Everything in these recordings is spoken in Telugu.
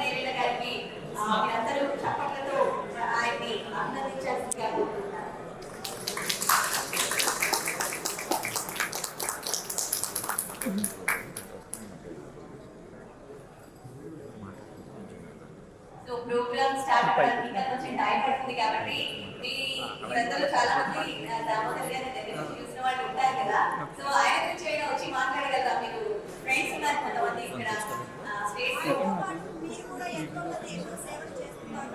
నేరేళ్ళ గారికి మీరందరూ చప్పట్లతో ఆయన్ని అభినందించాల్సిందిగా కోరుకుంటున్నారు. సో ప్రోగ్రామ్ స్టార్ట్ అవ్వడానికి ఇంకా కొంచెం టైం పడుతుంది కాబట్టి మీరందరూ చాలా మంది దామోదర్ గారి దగ్గర నుంచి చూసిన వాళ్ళు ఉంటారు కదా. సో ఆయన గురించి అయినా వచ్చి మాట్లాడగలరా? మీకు ఫ్రెండ్స్ ఉన్నారు కొంతమంది ఇక్కడ స్టేట్ లో. మీరు కూడా ఎంతో మంది ఎన్నో సేవలు చేస్తున్నారు.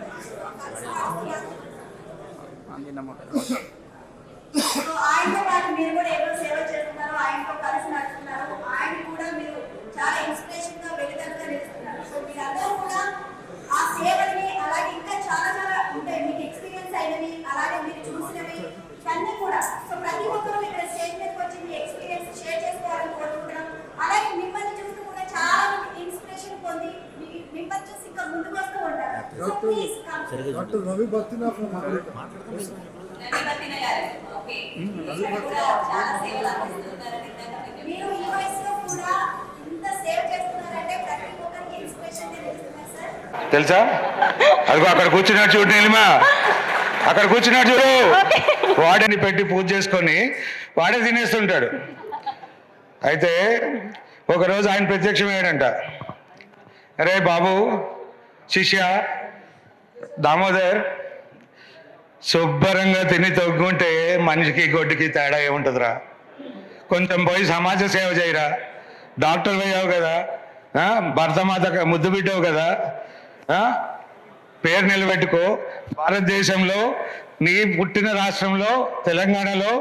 సో ఆయనతో పాటు మీరు కూడా ఎన్నో సేవలు చేస్తున్నారు, ఆయనతో కలిసి నడుస్తున్నారు. ఆయన కూడా మీరు చాలా ఇన్స్పిరేషన్ గా వెలుగుదలుగా నిలుస్తున్నారు. సో మీరందరూ కూడా ఆ సేవల్ని అలాగే ఇంకా చాలా చాలా ఉంటాయి మీకు ఎక్స్పీరియన్స్ అయినవి, అలాగే మీరు చూసినవి అన్నీ కూడా. సో ప్రతి ఒక్కరూ ఇక్కడ స్టేజ్ మీదకి వచ్చి మీ ఎక్స్పీరియన్స్ షేర్ చేసుకోవాలని కోరుకుంటున్నాం. అలాగే మిమ్మల్ని చూస్తూ కూడా చాలా మంది ఇన్స్పిరేషన్ పొంది మిమ్మల్ని చూసి ఇంకా ముందుకు వస్తూ ఉంటారు. సో ప్లీజ్ డాక్టర్ రవి బత్తినా గారు, ఓకే, చాలా సేవలు అందిస్తున్నారు. మీరు ఈ వయసులో కూడా ఇంత సేవ చేస్తున్నారంటే ప్రతి ఒక్కరికి ఇన్స్పిరేషన్ గా నిలుస్తున్నారు సార్. తెలుసా? అదిగో అక్కడ కూర్చున్నాడు చూడు నీలిమా, అక్కడ కూర్చున్నాడు చూడు. వాడిని పెట్టి పూజ చేసుకొని వాడే తినేస్తుంటాడు. అయితే ఒకరోజు ఆయన ప్రత్యక్షమయ్యాడంట. అరే బాబు, శిష్య దామోదర్, శుభ్రంగా తిని తగ్గుంటే మనిషికి గొడ్డుకి తేడా ఏముంటుందిరా? కొంచెం పోయి సమాజ సేవ చేయరా. డాక్టర్ అయ్యావు కదా, భర్తమాత ముద్దు బిడ్డవు కదా, పేరు నిలబెట్టుకో. భారతదేశంలో నీ పుట్టిన రాష్ట్రంలో తెలంగాణలో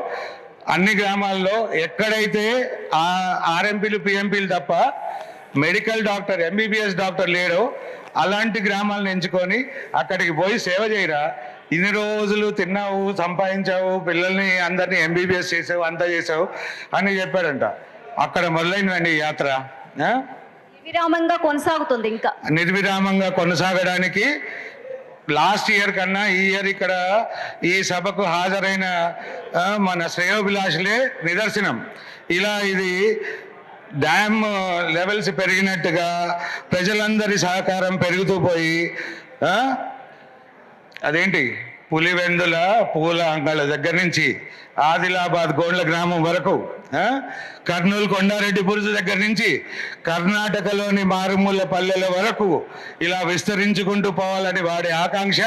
అన్ని గ్రామాల్లో ఎక్కడైతే ఆర్ఎంపీలు పిఎంపీలు తప్ప మెడికల్ డాక్టర్ ఎంబీబీఎస్ డాక్టర్ లేడో అలాంటి గ్రామాలను ఎంచుకొని అక్కడికి పోయి సేవ చేయరా. ఇన్ని రోజులు తిన్నావు, సంపాదించావు, పిల్లల్ని అందరినీ ఎంబీబీఎస్ చేసావు, అంతా చేసావు అని చెప్పాడంట. అక్కడ మొదలైనవండి యాత్ర. నిర్విరామంగా కొనసాగుతుంది. ఇంకా నిర్విరామంగా కొనసాగడానికి లాస్ట్ ఇయర్ కన్నా ఈ ఇయర్ ఇక్కడ ఈ సభకు హాజరైన మన శ్రేయోభిలాషులే నిదర్శనం. ఇలా ఇది డ్యామ్ లెవెల్స్ పెరిగినట్టుగా ప్రజలందరి సహకారం పెరుగుతూ పోయి అదేంటి పులివెందుల పూల అంగళ్ళ దగ్గర నుంచి ఆదిలాబాద్ గోండ్ల గ్రామం వరకు, కర్నూలు కొండారెడ్డి బురుజు దగ్గర నుంచి కర్ణాటకలోని మారుమూల పల్లెల వరకు ఇలా విస్తరించుకుంటూ పోవాలని వాడి ఆకాంక్ష.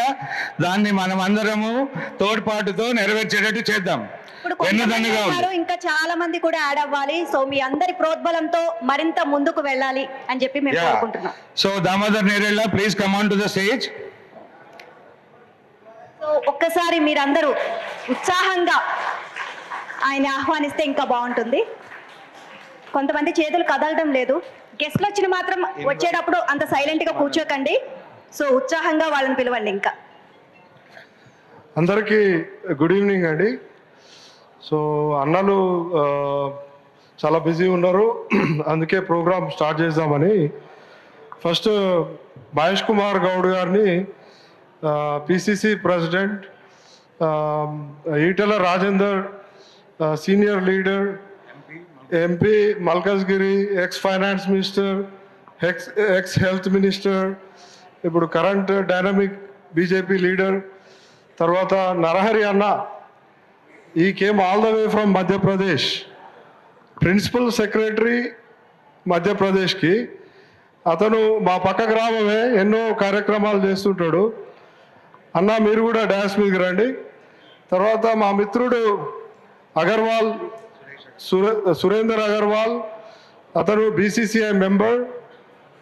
దాన్ని మనం అందరము తోడ్పాటుతో నెరవేర్చేటట్టు చేద్దాం. ఇంకా చాలా మంది కూడా యాడ్ అవ్వాలి. సో మీ అందరి ప్రోద్బలంతో మరింత ముందుకు వెళ్ళాలి అని చెప్పి మేము కోరుకుంటున్నాం. So Damodar Nerella, please come on to the stage. So ఒక్కసారి మీరందరూ ఉత్సాహంగా ఆయన ఆహ్వానిస్తే ఇంకా బాగుంటుంది. కొంతమంది చేతులు కదలడం లేదు. గెస్ట్లు వచ్చిన మాత్రం వచ్చేటప్పుడు అంత సైలెంట్ గా కూర్చోకండి. సో ఉత్సాహంగా వాళ్ళని పిలవండి. ఇంకా అందరికీ గుడ్ ఈవినింగ్ అండి. సో అన్నలు చాలా బిజీ ఉన్నారు, అందుకే ప్రోగ్రామ్ స్టార్ట్ చేద్దామని. ఫస్ట్ మహేష్ కుమార్ గౌడ్ గారిని, PCC president, Etela Rajender senior leader, MP Malkajgiri, X finance minister, X health minister, ఇప్పుడు కరెంట్ డైనమిక్ బీజేపీ లీడర్, తర్వాత నరహరి అన్న, ఈ came all the way from Madhya Pradesh, principal secretary మధ్యప్రదేశ్కి. అతను మా పక్క గ్రామమే, ఎన్నో కార్యక్రమాలు చేస్తుంటాడు. అన్న మీరు కూడా డాన్స్ మీదకి రండి. తర్వాత మా మిత్రుడు అగర్వాల్, సురేందర్ అగర్వాల్, అతను BCCI member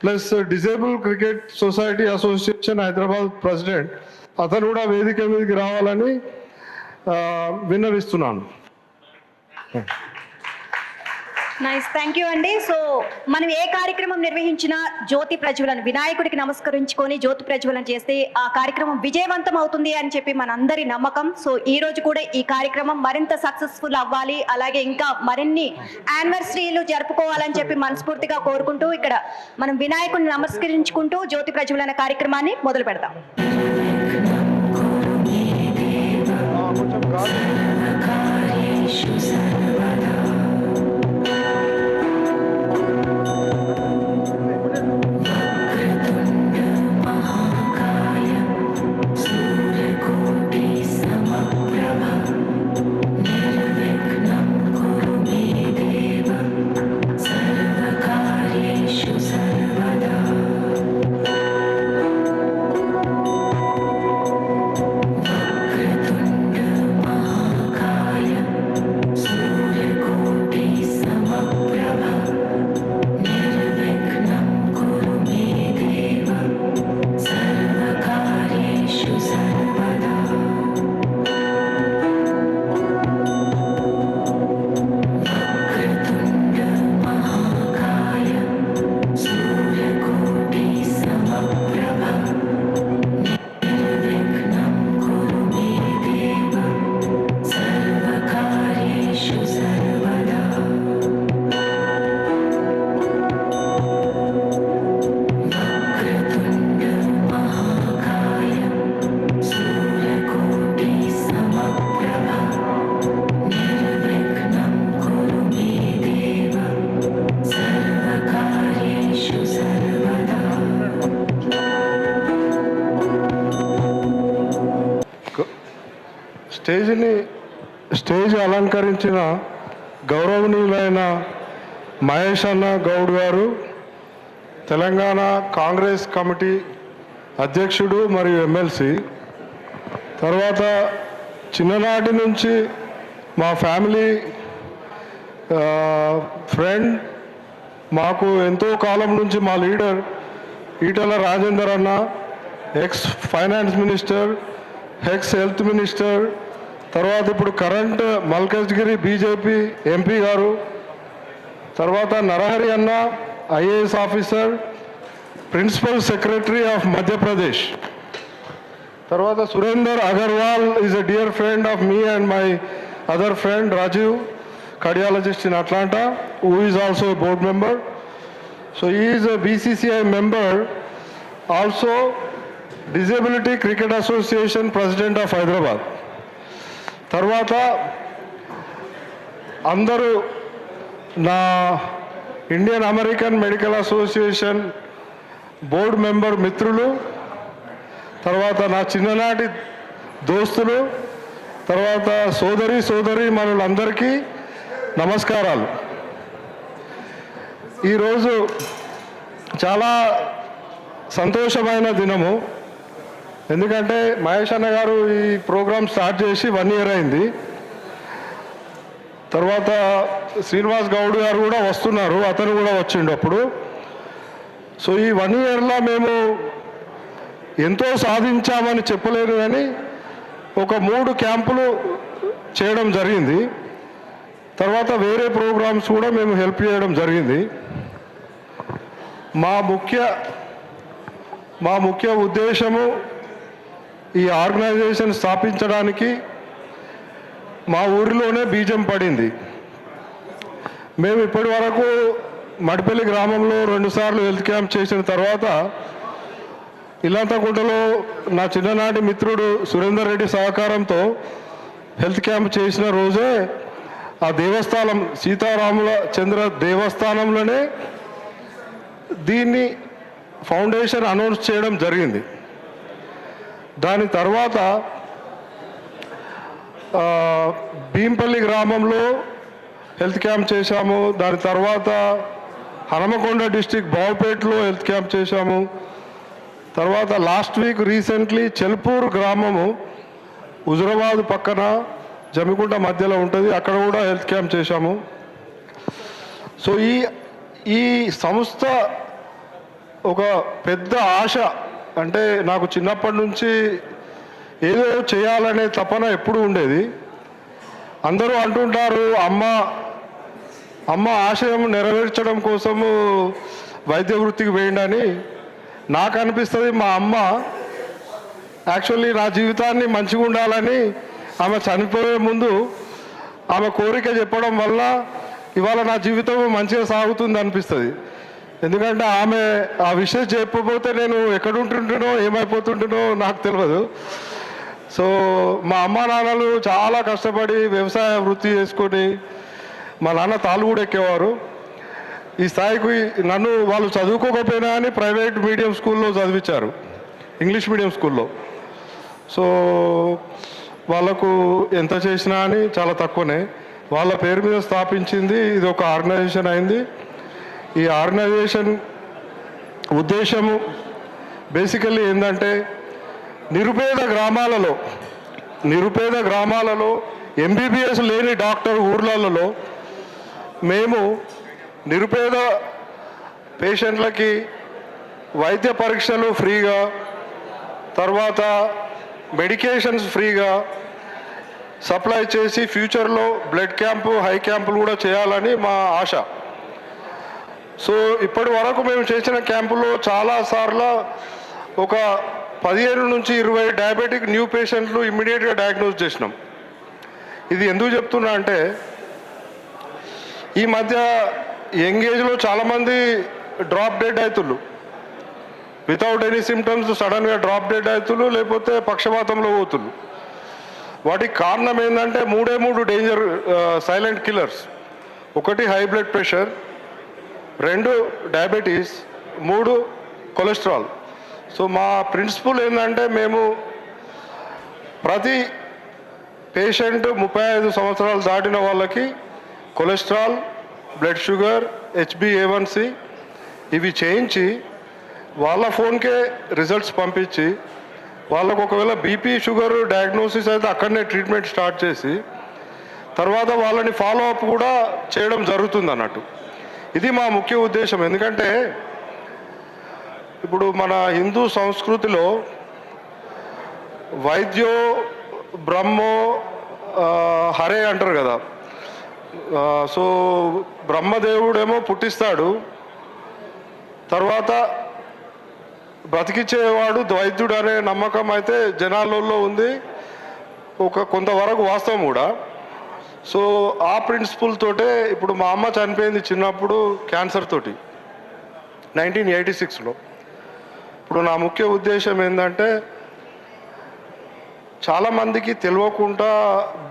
plus disable cricket society association Hyderabad president. అతను కూడా వేదిక మీదకి రావాలని విన్నవిస్తున్నాను. నైస్, థ్యాంక్ యూ అండి. సో మనం ఏ కార్యక్రమం నిర్వహించినా జ్యోతి ప్రజ్వలన, వినాయకుడికి నమస్కరించుకొని జ్యోతి ప్రజ్వలన చేస్తే ఆ కార్యక్రమం విజయవంతం అవుతుంది అని చెప్పి మనందరి నమ్మకం. సో ఈ రోజు కూడా ఈ కార్యక్రమం మరింత సక్సెస్ఫుల్ అవ్వాలి, అలాగే ఇంకా మరిన్ని యానివర్సరీలు జరుపుకోవాలని చెప్పి మనస్ఫూర్తిగా కోరుకుంటూ ఇక్కడ మనం వినాయకుడిని నమస్కరించుకుంటూ జ్యోతి ప్రజ్వలన కార్యక్రమాన్ని మొదలు పెడతాం. స్టేజ్ అలంకరించిన గౌరవనీయులైన మహేష్ అన్న గౌడ్ గారు, తెలంగాణ కాంగ్రెస్ కమిటీ అధ్యక్షుడు మరియు ఎమ్మెల్సీ. తర్వాత చిన్ననాటి నుంచి మా ఫ్యామిలీ ఫ్రెండ్, మాకు ఎంతో కాలం నుంచి మా లీడర్ ఈటల రాజేందర్ అన్న, X finance minister, X health minister, తర్వాత ఇప్పుడు కరెంట్ మల్కజ్గిరి బీజేపీ ఎంపీ గారు, తర్వాత నరహరి అన్న IAS officer, principal secretary of Madhya Pradesh. తర్వాత Surender Agarwal is a dear friend of me and my other friend Rajiv, cardiologist in Atlanta, who is also a board member. So he is a BCCI member, also Disability Cricket Association president of Hyderabad. తర్వాత అందరూ నా Indian American medical association board member మిత్రులు, తర్వాత నా చిన్ననాటి దోస్తులు, తర్వాత సోదరి మనులందరికీ నమస్కారాలు. ఈరోజు చాలా సంతోషమైన దినము. ఎందుకంటే మహేష్ అన్న గారు ఈ ప్రోగ్రామ్ స్టార్ట్ చేసి 1 year అయింది. తర్వాత శ్రీనివాస్ గౌడ్ గారు కూడా వస్తున్నారు, అతను కూడా వచ్చిండు అప్పుడు. సో ఈ 1 yearలో మేము ఎంతో సాధించామని చెప్పలేను, కానీ ఒక 3 క్యాంపులు చేయడం జరిగింది. తర్వాత వేరే ప్రోగ్రామ్స్ కూడా మేము హెల్ప్ చేయడం జరిగింది. మా ముఖ్య ఉద్దేశము ఈ ఆర్గనైజేషన్ స్థాపించడానికి మా ఊరిలోనే బీజం పడింది. మేము ఇప్పటి వరకు మడిపల్లి గ్రామంలో 2 సార్లు హెల్త్ క్యాంప్ చేసిన తర్వాత ఇల్లంతకుంటలో నా చిన్ననాటి మిత్రుడు సురేందర్ రెడ్డి సహకారంతో హెల్త్ క్యాంప్ చేసిన రోజే ఆ దేవస్థానం సీతారాముల చంద్ర దేవస్థానంలోనే దీన్ని ఫౌండేషన్ అనౌన్స్ చేయడం జరిగింది. దాని తర్వాత భీంపల్లి గ్రామంలో హెల్త్ క్యాంప్ చేశాము. దాని తర్వాత హనుమకొండ డిస్టిక్ బావుపేటలో హెల్త్ క్యాంప్ చేశాము. తర్వాత లాస్ట్ వీక్ రీసెంట్లీ చెల్పూర్ గ్రామము హుజురాబాద్ పక్కన జమికుంట మధ్యలో ఉంటుంది, అక్కడ కూడా హెల్త్ క్యాంప్ చేశాము. సో ఈ సంస్థ ఒక పెద్ద ఆశ, అంటే నాకు చిన్నప్పటి నుంచి ఏదో చేయాలనే తపన ఎప్పుడు ఉండేది. అందరూ అంటుంటారు అమ్మ ఆశయం నెరవేర్చడం కోసము వైద్య వృత్తికి వేయండి. నాకు అనిపిస్తుంది మా అమ్మ యాక్చువల్లీ నా జీవితాన్ని మంచిగా ఉండాలని ఆమె చనిపోయే ముందు ఆమె కోరిక చెప్పడం వల్ల ఇవాళ నా జీవితం మంచిగా సాగుతుంది అనిపిస్తుంది. ఎందుకంటే ఆమె ఆ విషయం చెప్పకపోతే నేను ఎక్కడుంటుంటానో ఏమైపోతుంటానో నాకు తెలియదు. సో మా అమ్మ నాన్నలు చాలా కష్టపడి వ్యవసాయ వృత్తి చేసుకొని, మా నాన్న తాళ్ళు కూడా ఎక్కేవారు. ఈ స్థాయికి నన్ను వాళ్ళు చదువుకోకపోయినా అని ప్రైవేట్ మీడియం స్కూల్లో చదివించారు, ఇంగ్లీష్ మీడియం స్కూల్లో. సో వాళ్ళకు ఎంత చేసినా అని చాలా తక్కువనే. వాళ్ళ పేరు మీద స్థాపించింది, ఇది ఒక ఆర్గనైజేషన్ అయింది. ఈ ఆర్గనైజేషన్ ఉద్దేశము బేసికల్లీ ఏంటంటే నిరుపేద గ్రామాలలో ఎంబీబీఎస్ లేని డాక్టర్ ఊర్లలో మేము నిరుపేద పేషెంట్లకి వైద్య పరీక్షలు ఫ్రీగా, తర్వాత మెడికేషన్స్ ఫ్రీగా సప్లై చేసి ఫ్యూచర్లో బ్లడ్ క్యాంపు, హై క్యాంపులు కూడా చేయాలని మా ఆశ. సో ఇప్పటి వరకు మేము చేసిన క్యాంపులో చాలాసార్లు ఒక 15 నుంచి 20 డయాబెటిక్ న్యూ పేషెంట్లు ఇమ్మీడియట్గా డయాగ్నోస్ చేసినాం. ఇది ఎందుకు చెప్తున్నా అంటే ఈ మధ్య యంగ్ ఏజ్లో చాలామంది డ్రాప్ డెడ్ అవుతుళ్ళు, వితౌట్ ఎనీ సిమ్టమ్స్ సడన్గా డ్రాప్ డెడ్ అవుతుళ్ళు, లేకపోతే పక్షపాతంలో పోతుళ్ళు. వాటికి కారణం ఏంటంటే 3 danger silent killers. 1 high blood pressure, 2 diabetes, 3 cholesterol. So మా ప్రిన్సిపల్ ఏంటంటే మేము ప్రతి పేషెంట్ 35 సంవత్సరాలు దాటిన వాళ్ళకి కొలెస్ట్రాల్, బ్లడ్ షుగర్, HbA1c ఇవి చేయించి వాళ్ళ ఫోన్కే రిజల్ట్స్ పంపించి వాళ్ళకు ఒకవేళ బీపీ షుగర్ డయాగ్నోసిస్ అయితే అక్కడనే ట్రీట్మెంట్ స్టార్ట్ చేసి తర్వాత వాళ్ళని ఫాలో అప్ కూడా చేయడం జరుగుతుంది అన్నట్టు. ఇది మా ముఖ్య ఉద్దేశం. ఎందుకంటే ఇప్పుడు మన హిందూ సంస్కృతిలో వైద్యో బ్రహ్మో హరే అంటారు కదా. సో బ్రహ్మదేవుడేమో పుట్టిస్తాడు, తర్వాత బ్రతికిచ్చేవాడు వైద్యుడు అనే నమ్మకం అయితే జనాలలో ఉంది, కొంతవరకు వాస్తవం కూడా. సో ఆ ప్రిన్సిపల్ తోటే ఇప్పుడు మా అమ్మ చనిపోయింది చిన్నప్పుడు క్యాన్సర్ తోటి 1986లో. ఇప్పుడు నా ముఖ్య ఉద్దేశం ఏంటంటే చాలామందికి తెలియకుండా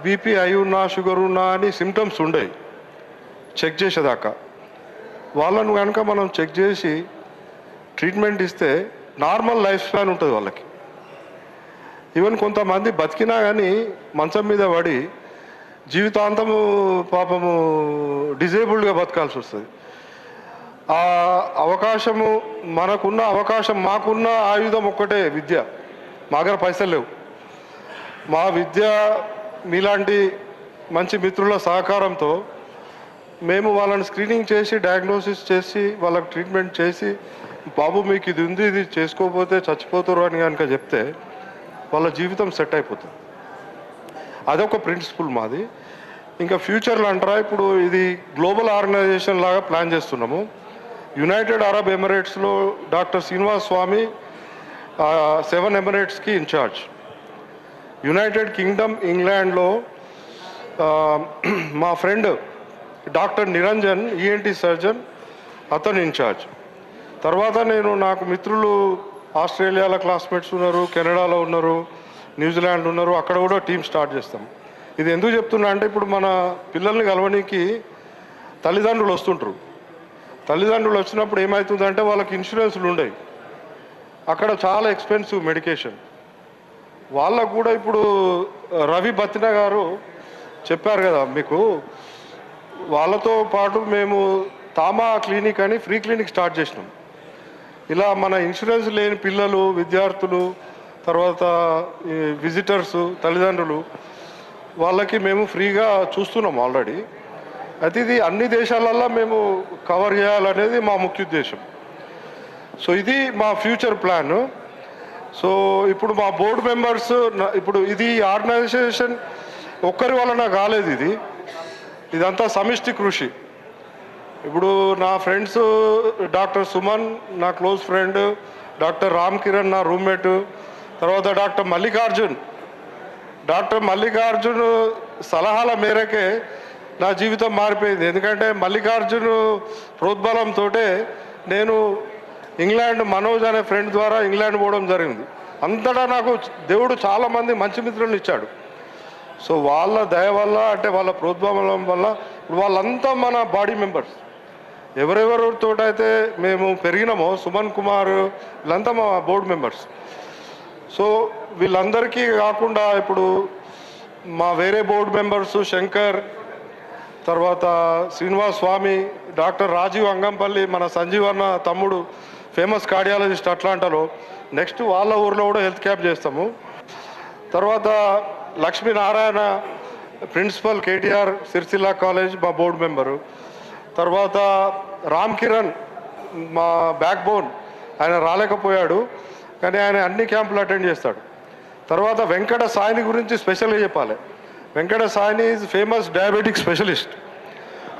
బీపీ అయి ఉన్నా షుగర్ ఉన్నా అని సిమ్టమ్స్ ఉండేవి చెక్ చేసేదాకా. వాళ్ళను కనుక మనం చెక్ చేసి ట్రీట్మెంట్ ఇస్తే నార్మల్ లైఫ్ స్పాన్ ఉంటుంది వాళ్ళకి. ఈవెన్ కొంతమంది బతికినా కానీ మంచం మీద పడి జీవితాంతము పాపము డిజేబుల్డ్గా బతకాల్సి వస్తుంది. ఆ అవకాశము మాకున్న ఆయుధం ఒక్కటే విద్య. మా దగ్గర పైసలు లేవు. మా విద్య మీలాంటి మంచి మిత్రుల సహకారంతో మేము వాళ్ళని స్క్రీనింగ్ చేసి డయాగ్నోసిస్ చేసి వాళ్ళకి ట్రీట్మెంట్ చేసి బాబు మీకు ఇది ఉంది, ఇది చేసుకోకపోతే చచ్చిపోతారు అని కనుక చెప్తే వాళ్ళ జీవితం సెట్ అయిపోతుంది. అదొక ప్రిన్సిపల్ మాది. ఇంకా ఫ్యూచర్లో అంటారా, ఇప్పుడు ఇది గ్లోబల్ ఆర్గనైజేషన్ లాగా ప్లాన్ చేస్తున్నాము. యునైటెడ్ అరబ్ ఎమిరేట్స్లో డాక్టర్ శ్రీనివాస్ స్వామి 7 ఎమిరేట్స్కి ఇన్ఛార్జ్. యునైటెడ్ కింగ్డమ్ ఇంగ్లాండ్లో మా friend doctor Niranjan ENT surgeon, అతను ఇన్ఛార్జ్. తర్వాత నాకు మిత్రులు ఆస్ట్రేలియాలో క్లాస్మేట్స్ ఉన్నారు, కెనడాలో ఉన్నారు, న్యూజిలాండ్ ఉన్నారు. అక్కడ కూడా టీం స్టార్ట్ చేస్తాం. ఇది ఎందుకు చెప్తున్నా అంటే ఇప్పుడు మన పిల్లల్ని కలవడానికి తల్లిదండ్రులు వస్తుంటారు. తల్లిదండ్రులు వచ్చినప్పుడు ఏమవుతుందంటే వాళ్ళకి ఇన్సూరెన్స్లు ఉండవు. అక్కడ చాలా ఎక్స్పెన్సివ్ మెడికేషన్. వాళ్ళకు కూడా ఇప్పుడు రవి బత్తిన గారు చెప్పారు కదా మీకు, వాళ్ళతో పాటు మేము తామా క్లినిక్ అని ఫ్రీ క్లినిక్ స్టార్ట్ చేసినాం. ఇలా మన ఇన్సూరెన్స్ లేని పిల్లలు, విద్యార్థులు, తర్వాత విజిటర్స్, తల్లిదండ్రులు వాళ్ళకి మేము ఫ్రీగా చూస్తున్నాం ఆల్రెడీ. అయితే ఇది అన్ని దేశాలల్లో మేము కవర్ చేయాలనేది మా ముఖ్య ఉద్దేశం. సో ఇది మా ఫ్యూచర్ ప్లాన్. సో ఇప్పుడు మా బోర్డు మెంబర్స్, ఇప్పుడు ఇది ఆర్గనైజేషన్ ఒక్కరి వలన కాలేదు, ఇదంతా సమిష్టి కృషి. ఇప్పుడు నా ఫ్రెండ్స్ డాక్టర్ సుమన్ నా close friend, doctor Ram Kiran నా రూమ్మేటు, తర్వాత డాక్టర్ మల్లికార్జున్ సలహాల మేరకే నా జీవితం మారిపోయింది. ఎందుకంటే మల్లికార్జున్ ప్రోద్బలంతో నేను ఇంగ్లాండ్ మనోజ్ అనే ఫ్రెండ్ ద్వారా ఇంగ్లాండ్ పోవడం జరిగింది. అంతటా నాకు దేవుడు చాలామంది మంచి మిత్రులను ఇచ్చాడు. సో వాళ్ళ దయ వల్ల, అంటే వాళ్ళ ప్రోద్బలం వల్ల వాళ్ళంతా మన బాడీ మెంబర్స్. ఎవరెవరితోటైతే మేము పెరిగినామో, సుమన్ కుమార్ వీళ్ళంతా మా బోర్డు మెంబర్స్. సో వీళ్ళందరికీ కాకుండా ఇప్పుడు మా వేరే బోర్డు మెంబర్స్ శంకర్, తర్వాత శ్రీనివాస్ స్వామి, డాక్టర్ రాజీవ్ అంగంపల్లి, మన సంజీవన్న తమ్ముడు ఫేమస్ కార్డియాలజిస్ట్ అట్లాంటాలో, నెక్స్ట్ వాళ్ళ ఊర్లో కూడా హెల్త్ క్యాంప్ చేస్తాము. తర్వాత Lakshminarayana principal KTR Sircilla college మా బోర్డు మెంబరు. తర్వాత రామ్ కిరణ్ మా బ్యాక్ బోన్, ఆయన రాలేకపోయాడు కానీ ఆయన అన్ని క్యాంపులు అటెండ్ చేస్తాడు. తర్వాత వెంకట సాయిని గురించి స్పెషల్గా చెప్పాలి. వెంకట సాయిని ఈజ్ ఫేమస్ డయాబెటిక్ స్పెషలిస్ట్.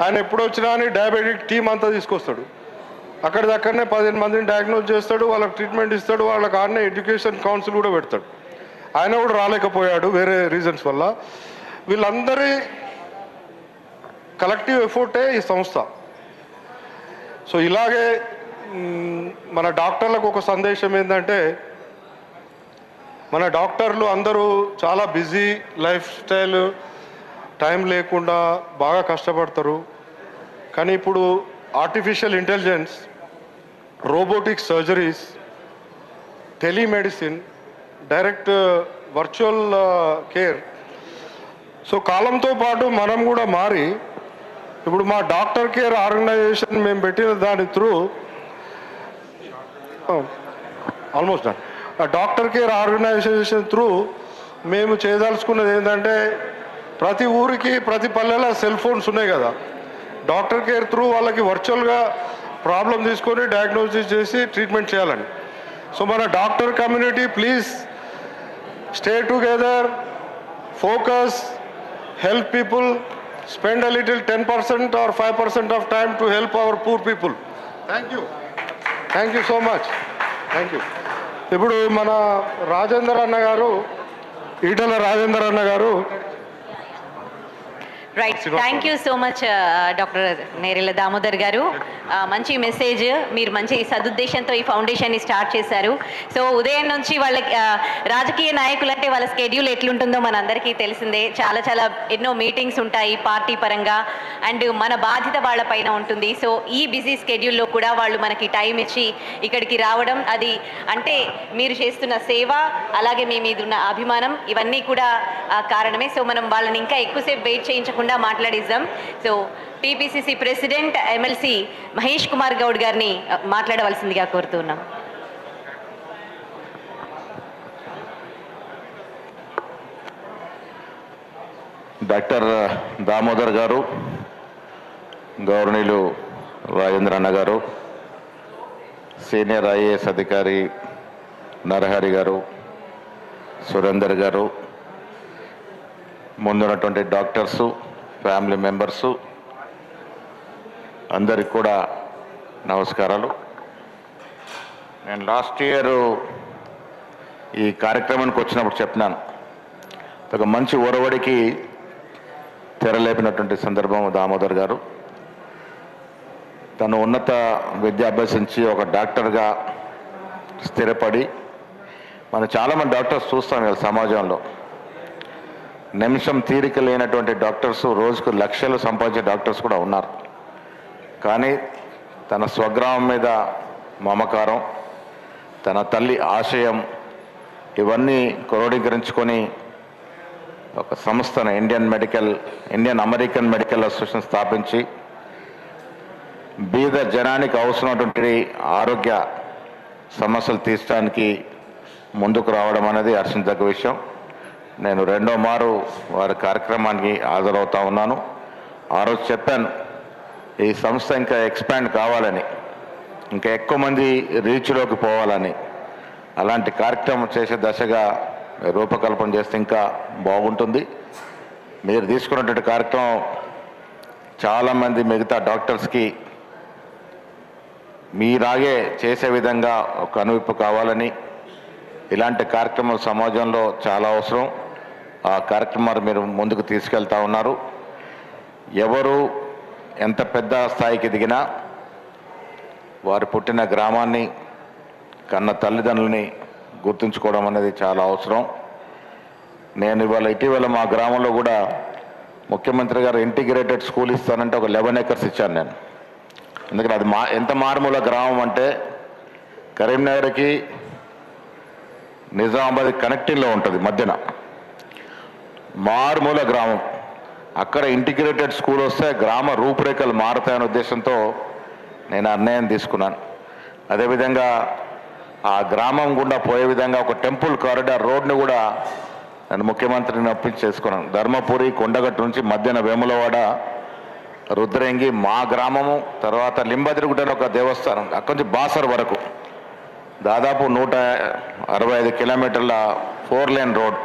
ఆయన ఎప్పుడు వచ్చినా అని డయాబెటిక్ టీం అంతా తీసుకొస్తాడు. అక్కడిదక్కడనే 15 మందిని డయాగ్నోజ్ చేస్తాడు, వాళ్ళకి ట్రీట్మెంట్ ఇస్తాడు, వాళ్ళకి ఆడనే ఎడ్యుకేషన్ కౌన్సిల్ కూడా పెడతాడు. ఆయన కూడా రాలేకపోయాడు వేరే రీజన్స్ వల్ల. వీళ్ళందరి కలెక్టివ్ ఎఫర్టే ఈ సంస్థ. సో ఇలాగే మన డాక్టర్లకు ఒక సందేశం ఏంటంటే, మన డాక్టర్లు అందరూ చాలా బిజీ లైఫ్ స్టైల్, టైం లేకుండా బాగా కష్టపడతారు. కానీ ఇప్పుడు artificial intelligence, robotic surgeries, telemedicine, direct virtual care, so కాలంతో పాటు మనం కూడా మారి ఇప్పుడు మా డాక్టర్ కేర్ ఆర్గనైజేషన్ మేము పెట్టిన దాని through almost doctor care organisation through మేము చేయదలుచుకున్నది ఏంటంటే ప్రతి ఊరికి ప్రతి పల్లెలో సెల్ ఫోన్స్ ఉన్నాయి కదా, డాక్టర్ కేర్ త్రూ వాళ్ళకి వర్చువల్గా ప్రాబ్లం తీసుకొని డయాగ్నోసిస్ చేసి ట్రీట్మెంట్ చేయాలని. సో మన doctor community please stay together, focus, help people, spend a little 10% or 5% of time to help our poor people. Thank you so much. Thank you. ఇప్పుడు మన రాజేందర్ అన్న గారు, ఈటల రాజేందర్ అన్న గారు. Right, thank you so much doctor Nerella Damodar గారు. మంచి మెసేజ్, మీరు మంచి సదుద్దేశంతో ఈ ఫౌండేషన్ని స్టార్ట్ చేశారు. సో ఉదయం నుంచి వాళ్ళకి రాజకీయ నాయకులు అంటే వాళ్ళ స్కెడ్యూల్ ఎట్లుంటుందో మనందరికీ తెలిసిందే. చాలా చాలా ఎన్నో మీటింగ్స్ ఉంటాయి పార్టీ పరంగా, అండ్ మన బాధ్యత వాళ్ళ పైన ఉంటుంది. సో ఈ బిజీ స్కెడ్యూల్లో కూడా వాళ్ళు మనకి టైం ఇచ్చి ఇక్కడికి రావడం, అది అంటే మీరు చేస్తున్న సేవ, అలాగే మీ మీద ఉన్న అభిమానం, ఇవన్నీ కూడా కారణమే. సో మనం వాళ్ళని ఇంకా ఎక్కువసేపు వెయిట్ చేయించకుండా మాట్లాడిద్దాం. So TPCC president MLC Mahesh Kumar Goud గారిని మాట్లాడవలసిందిగా కోరుతున్నాం. డాక్టర్ దామోదర్ గారు, గౌరవనీయులు రాజేంద్ర అన్న గారు, సీనియర్ ఐఏఎస్ అధికారి నరహరి గారు, సురేందర్ గారు, ముందున్నటువంటి డాక్టర్సు, ఫ్యామిలీ మెంబర్సు అందరికి కూడా నమస్కారాలు. నేను లాస్ట్ ఇయర్ ఈ కార్యక్రమానికి వచ్చినప్పుడు చెప్పినాను, ఒక మంచి ఒరవడికి తెరలేపినటువంటి సందర్భం దామోదర్ గారు. తను ఉన్నత విద్య అభ్యసించి ఒక డాక్టర్గా స్థిరపడి, మనం చాలామంది డాక్టర్స్ చూస్తాం కదా సమాజంలో, నిమిషం తీరిక లేనటువంటి డాక్టర్స్, రోజుకు లక్షలు సంపాదించే డాక్టర్స్ కూడా ఉన్నారు. కానీ తన స్వగ్రామం మీద మమకారం, తన తల్లి ఆశయం, ఇవన్నీ క్రోడీకరించుకొని ఒక సంస్థను ఇండియన్ అమెరికన్ మెడికల్ అసోసియేషన్ స్థాపించి బీద జనానికి అవసరమైనటువంటి ఆరోగ్య సమస్యలు తీర్చడానికి ముందుకు రావడం అనేది హర్షించదగ్గ విషయం. నేను రెండో మారు వారి కార్యక్రమానికి హాజరవుతా ఉన్నాను. ఆ రోజు చెప్పాను, ఈ సంస్థ ఇంకా ఎక్స్పాండ్ కావాలని, ఇంకా ఎక్కువ మంది రీచ్లోకి పోవాలని. అలాంటి కార్యక్రమం చేసే దశగా రూపకల్పన చేస్తే ఇంకా బాగుంటుంది. మీరు తీసుకున్నటువంటి కార్యక్రమం చాలామంది మిగతా డాక్టర్స్కి మీరాగే చేసే విధంగా ఒక అనువిప్పు కావాలని, ఇలాంటి కార్యక్రమాలు సమాజంలో చాలా అవసరం. ఆ కార్యక్రమాలు మీరు ముందుకు తీసుకెళ్తా ఉన్నారు. ఎవరు ఎంత పెద్ద స్థాయికి ఎదిగినా వారు పుట్టిన గ్రామాన్ని, కన్న తల్లిదండ్రులని గుర్తుంచుకోవడం అనేది చాలా అవసరం. నేను ఇటీవల మా గ్రామంలో కూడా ముఖ్యమంత్రి గారు ఇంటిగ్రేటెడ్ స్కూల్ ఇస్తానంటే ఒక 11 acres ఇచ్చాను నేను. ఎందుకంటే అది ఎంత మారుమూల గ్రామం అంటే కరీంనగర్కి నిజామాబాద్ కనెక్టింగ్లో ఉంటుంది, మధ్యన మారుమూల గ్రామం. అక్కడ ఇంటిగ్రేటెడ్ స్కూల్ వస్తే గ్రామ రూపురేఖలు మారుతాయనే ఉద్దేశంతో నేను నిర్ణయం తీసుకున్నాను. అదేవిధంగా ఆ గ్రామం గుండా పోయే విధంగా ఒక టెంపుల్ కారిడార్ రోడ్ని కూడా నేను ముఖ్యమంత్రిని ఒప్పించేసుకున్నాను. ధర్మపురి, కొండగట్టు నుంచి మధ్యన వేములవాడ, రుద్రంగి, మా గ్రామము, తర్వాత లింబదిరుగుట ఒక దేవస్థానం, అక్కడి నుంచి బాసర్ వరకు దాదాపు 165 కిలోమీటర్ల 4 lane రోడ్.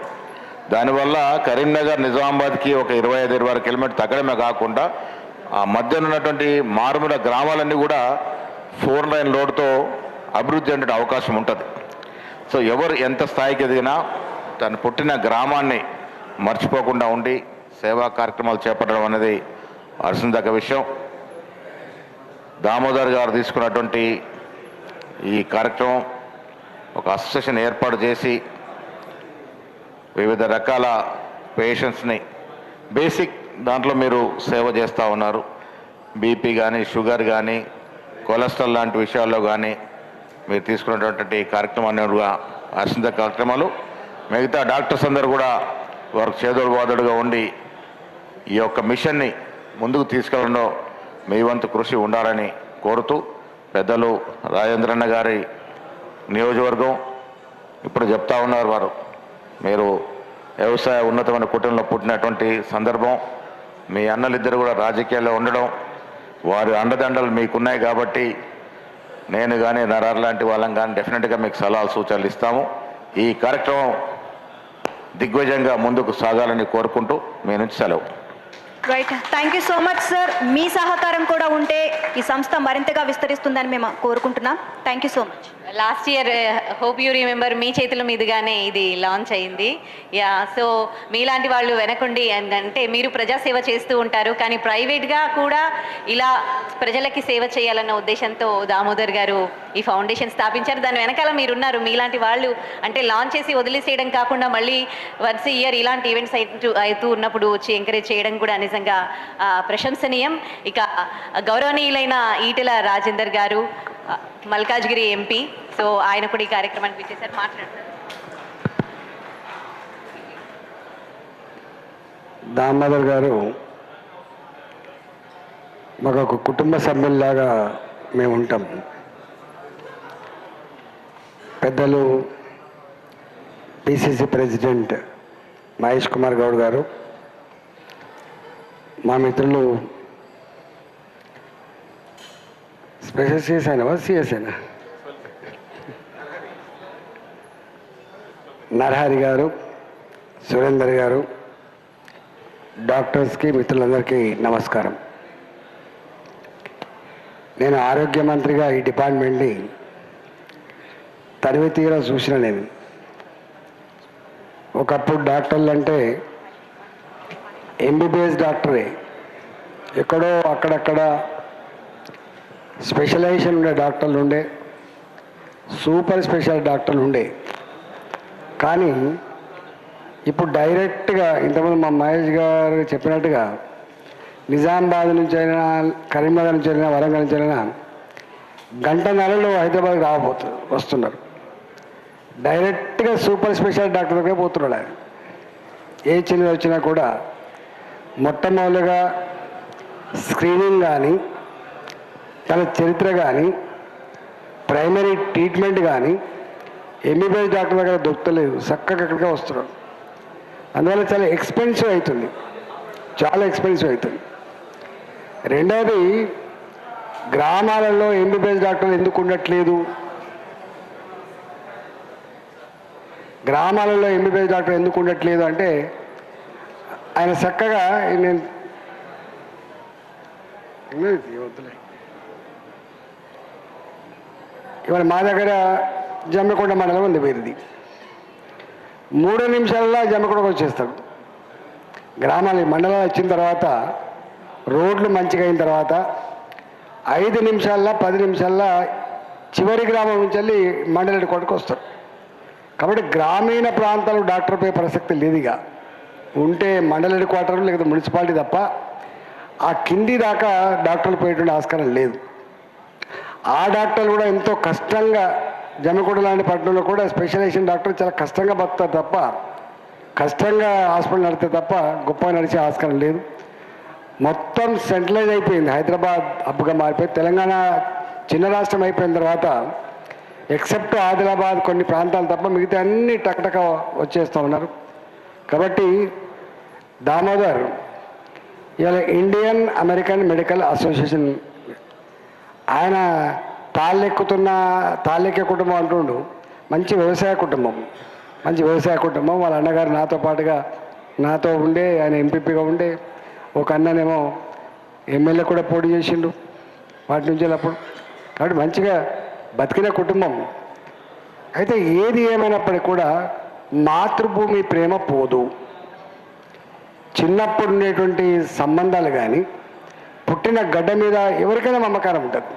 దానివల్ల కరీంనగర్ నిజామాబాద్కి ఒక 25-26 కిలోమీటర్ తగ్గడమే కాకుండా ఆ మధ్యన ఉన్నటువంటి మారుమూల గ్రామాలన్నీ కూడా 4 lane రోడ్తో అభివృద్ధి అనే అవకాశం ఉంటుంది. సో ఎవరు ఎంత స్థాయికి ఎదిగినా తను పుట్టిన గ్రామాన్ని మర్చిపోకుండా ఉండి సేవా కార్యక్రమాలు చేపట్టడం అనేది హర్షించదగ్గ విషయం. దామోదర్ గారు తీసుకున్నటువంటి ఈ కార్యక్రమం ఒక అసోసియేషన్ ఏర్పాటు చేసి వివిధ రకాల పేషెంట్స్ని బేసిక్ దాంట్లో మీరు సేవ చేస్తూ ఉన్నారు. బీపీ కానీ, షుగర్ కానీ, కొలెస్ట్రాల్ లాంటి విషయాల్లో కానీ మీరు తీసుకున్నటువంటి కార్యక్రమాన్ని హర్షించే కార్యక్రమాలు. మిగతా డాక్టర్స్ అందరూ కూడా వారికి చేదోడు బాదోడుగా ఉండి ఈ యొక్క మిషన్ని ముందుకు తీసుకెళ్ళడంలో మీ వంతు కృషి ఉండాలని కోరుతూ పెద్దలు రాజేంద్రన్న గారి నియోజకవర్గం ఇప్పుడు చెప్తా ఉన్నారు వారు, మీరు వ్యవసాయ ఉన్నతమైన కుటుంబంలో పుట్టినటువంటి సందర్భం, మీ అన్నలిద్దరు కూడా రాజకీయాల్లో ఉండడం, వారి అండదండలు మీకున్నాయి కాబట్టి నేను కానీ నరార్ లాంటి వాళ్ళం కానీ డెఫినెట్గా మీకు సలహాలు సూచనలు ఇస్తాము. ఈ కార్యక్రమం దిగ్విజయంగా ముందుకు సాగాలని కోరుకుంటూ మీ నుంచి సెలవు. Right, thank you so much sir. మీ సహకారం కూడా ఉంటే ఈ సంస్థ మరింతగా విస్తరిస్తుందని మేము కోరుకుంటున్నాం. Thank you so much. Last year hope you remember మీ చేతుల మీదుగానే ఇది లాంచ్ అయింది. యా, సో మీలాంటి వాళ్ళు వెనకుండి అంటే మీరు ప్రజాసేవ చేస్తూ ఉంటారు, కానీ ప్రైవేట్గా కూడా ఇలా ప్రజలకి సేవ చేయాలన్న ఉద్దేశంతో దామోదర్ గారు ఈ ఫౌండేషన్ స్థాపించారు. దాని వెనకాల మీరున్నారు. మీలాంటి వాళ్ళు అంటే లాంచ్ చేసి వదిలేసేయడం కాకుండా మళ్ళీ వన్స్ ఇయర్ ఇలాంటి ఈవెంట్స్ అవుతూ ఉన్నప్పుడు వచ్చి ఎంకరేజ్ చేయడం కూడా నిజంగా ప్రశంసనీయం. ఇక గౌరవనీయులైన ఈటెల రాజేందర్ గారు, మల్కాజ్గిరి ఎంపీ, సో ఆయన కూడా ఈ కార్యక్రమానికి వచ్చేసారు, మాట్లాడతారు. దామోదర్ గారు మాకు ఒక కుటుంబ సభ్యుల్లాగా మేము ఉంటాం. పెద్దలు పిసిసి ప్రెసిడెంట్ మహేష్ కుమార్ గౌడ్ గారు, మా మిత్రులు స్పెషల్ సిఎస్ అయినా సిఎస్ అయినా నరహరి గారు, సురేందర్ గారు, డాక్టర్స్కి, మిత్రులందరికీ నమస్కారం. నేను ఆరోగ్య మంత్రిగా ఈ డిపార్ట్మెంట్ని తరివి తీరా చూసిన. నేను ఒకప్పుడు డాక్టర్లు అంటే ఎంబీబీఎస్ డాక్టరే, ఎక్కడో అక్కడక్కడ స్పెషలైజేషన్ ఉండే డాక్టర్లు ఉండే, సూపర్ స్పెషల్ డాక్టర్లు ఉండే. కానీ ఇప్పుడు డైరెక్ట్గా ఇంతకుముందు మా మహేష్ గారు చెప్పినట్టుగా నిజామాబాద్ నుంచి అయినా, కరీంనగర్ నుంచి అయినా, వరంగల్ నుంచి అయినా గంటన్నరలో హైదరాబాద్కి వస్తున్నారు. డైరెక్ట్గా సూపర్ స్పెషల్ డాక్టర్ దగ్గర పోతున్నాడు. ఆయన ఏ చిన్నది వచ్చినా కూడా మొట్టమొదటిగా స్క్రీనింగ్ కానీ, తన చరిత్ర కానీ, ప్రైమరీ ట్రీట్మెంట్ కానీ ఎంబీబీఎస్ డాక్టర్ దగ్గర దొరకలేదు, చక్కగా అక్కడికే వస్తున్నాడు. అందువల్ల చాలా ఎక్స్పెన్సివ్ అవుతుంది, చాలా ఎక్స్పెన్సివ్ అవుతుంది. రెండవది, గ్రామాలలో ఎంబీబీఎస్ డాక్టర్లు ఎందుకు ఉండట్లేదు? గ్రామాలలో ఎంబీబీఎస్ డాక్టర్ ఎందుకు ఉండట్లేదు అంటే ఆయన చక్కగా నేను ఇవాళ మా దగ్గర జమ్మికొండ మండలం ఉంది వీరిది. 3 నిమిషాలలో జమ్మికొండకు వచ్చేస్తాడు. గ్రామాలు మండలాలు వచ్చిన తర్వాత, రోడ్లు మంచిగా అయిన తర్వాత 5 నిమిషాల్లో 10 నిమిషాల్లో చివరి గ్రామం నుంచి వెళ్ళి మండలి కొట్టుకు వస్తారు. కాబట్టి గ్రామీణ ప్రాంతాలు డాక్టర్ పోయే ప్రసక్తి లేదుగా. ఉంటే మండల హెడ్ క్వార్టర్ లేదా మున్సిపాలిటీ తప్ప ఆ కింది దాకా డాక్టర్లు పోయేటువంటి ఆస్కారం లేదు. ఆ డాక్టర్లు కూడా ఎంతో కష్టంగా, జమ్మికొండ లాంటి పట్టణంలో కూడా స్పెషలైజేషన్ డాక్టర్ చాలా కష్టంగా బతుకుతారు తప్ప, కష్టంగా హాస్పిటల్ నడితే తప్ప గొప్పగా నడిచే ఆస్కారం లేదు. మొత్తం సెంట్రలైజ్ అయిపోయింది. హైదరాబాద్ హబ్గా మారిపోయి తెలంగాణ చిన్న రాష్ట్రం అయిపోయిన తర్వాత ఎక్సెప్ట్ ఆదిలాబాద్ కొన్ని ప్రాంతాలు తప్ప మిగతా అన్ని టకటక వచ్చేస్తూ ఉన్నారు. కాబట్టి దామోదర్ ఇవాళ ఇండియన్ అమెరికన్ మెడికల్ అసోసియేషన్, ఆయన తాళ్ళెక్కే కుటుంబం అంటుండు. మంచి వ్యవసాయ కుటుంబం, మంచి వ్యవసాయ కుటుంబం. వాళ్ళ అన్నగారు నాతో పాటుగా నాతో ఉండే, ఆయన ఎంపీపీగా ఉండే, ఒక అన్ననేమో ఎమ్మెల్యే కూడా పోటీ చేసిండు వాటి నుంచి అప్పుడు. కాబట్టి మంచిగా బతికిన కుటుంబం. అయితే ఏది ఏమైనప్పటికీ కూడా మాతృభూమి ప్రేమ పోదు. చిన్నప్పుడు ఉండేటువంటి సంబంధాలు కానీ, పుట్టిన గడ్డ మీద ఎవరికైనా మమకారం ఉంటుంది.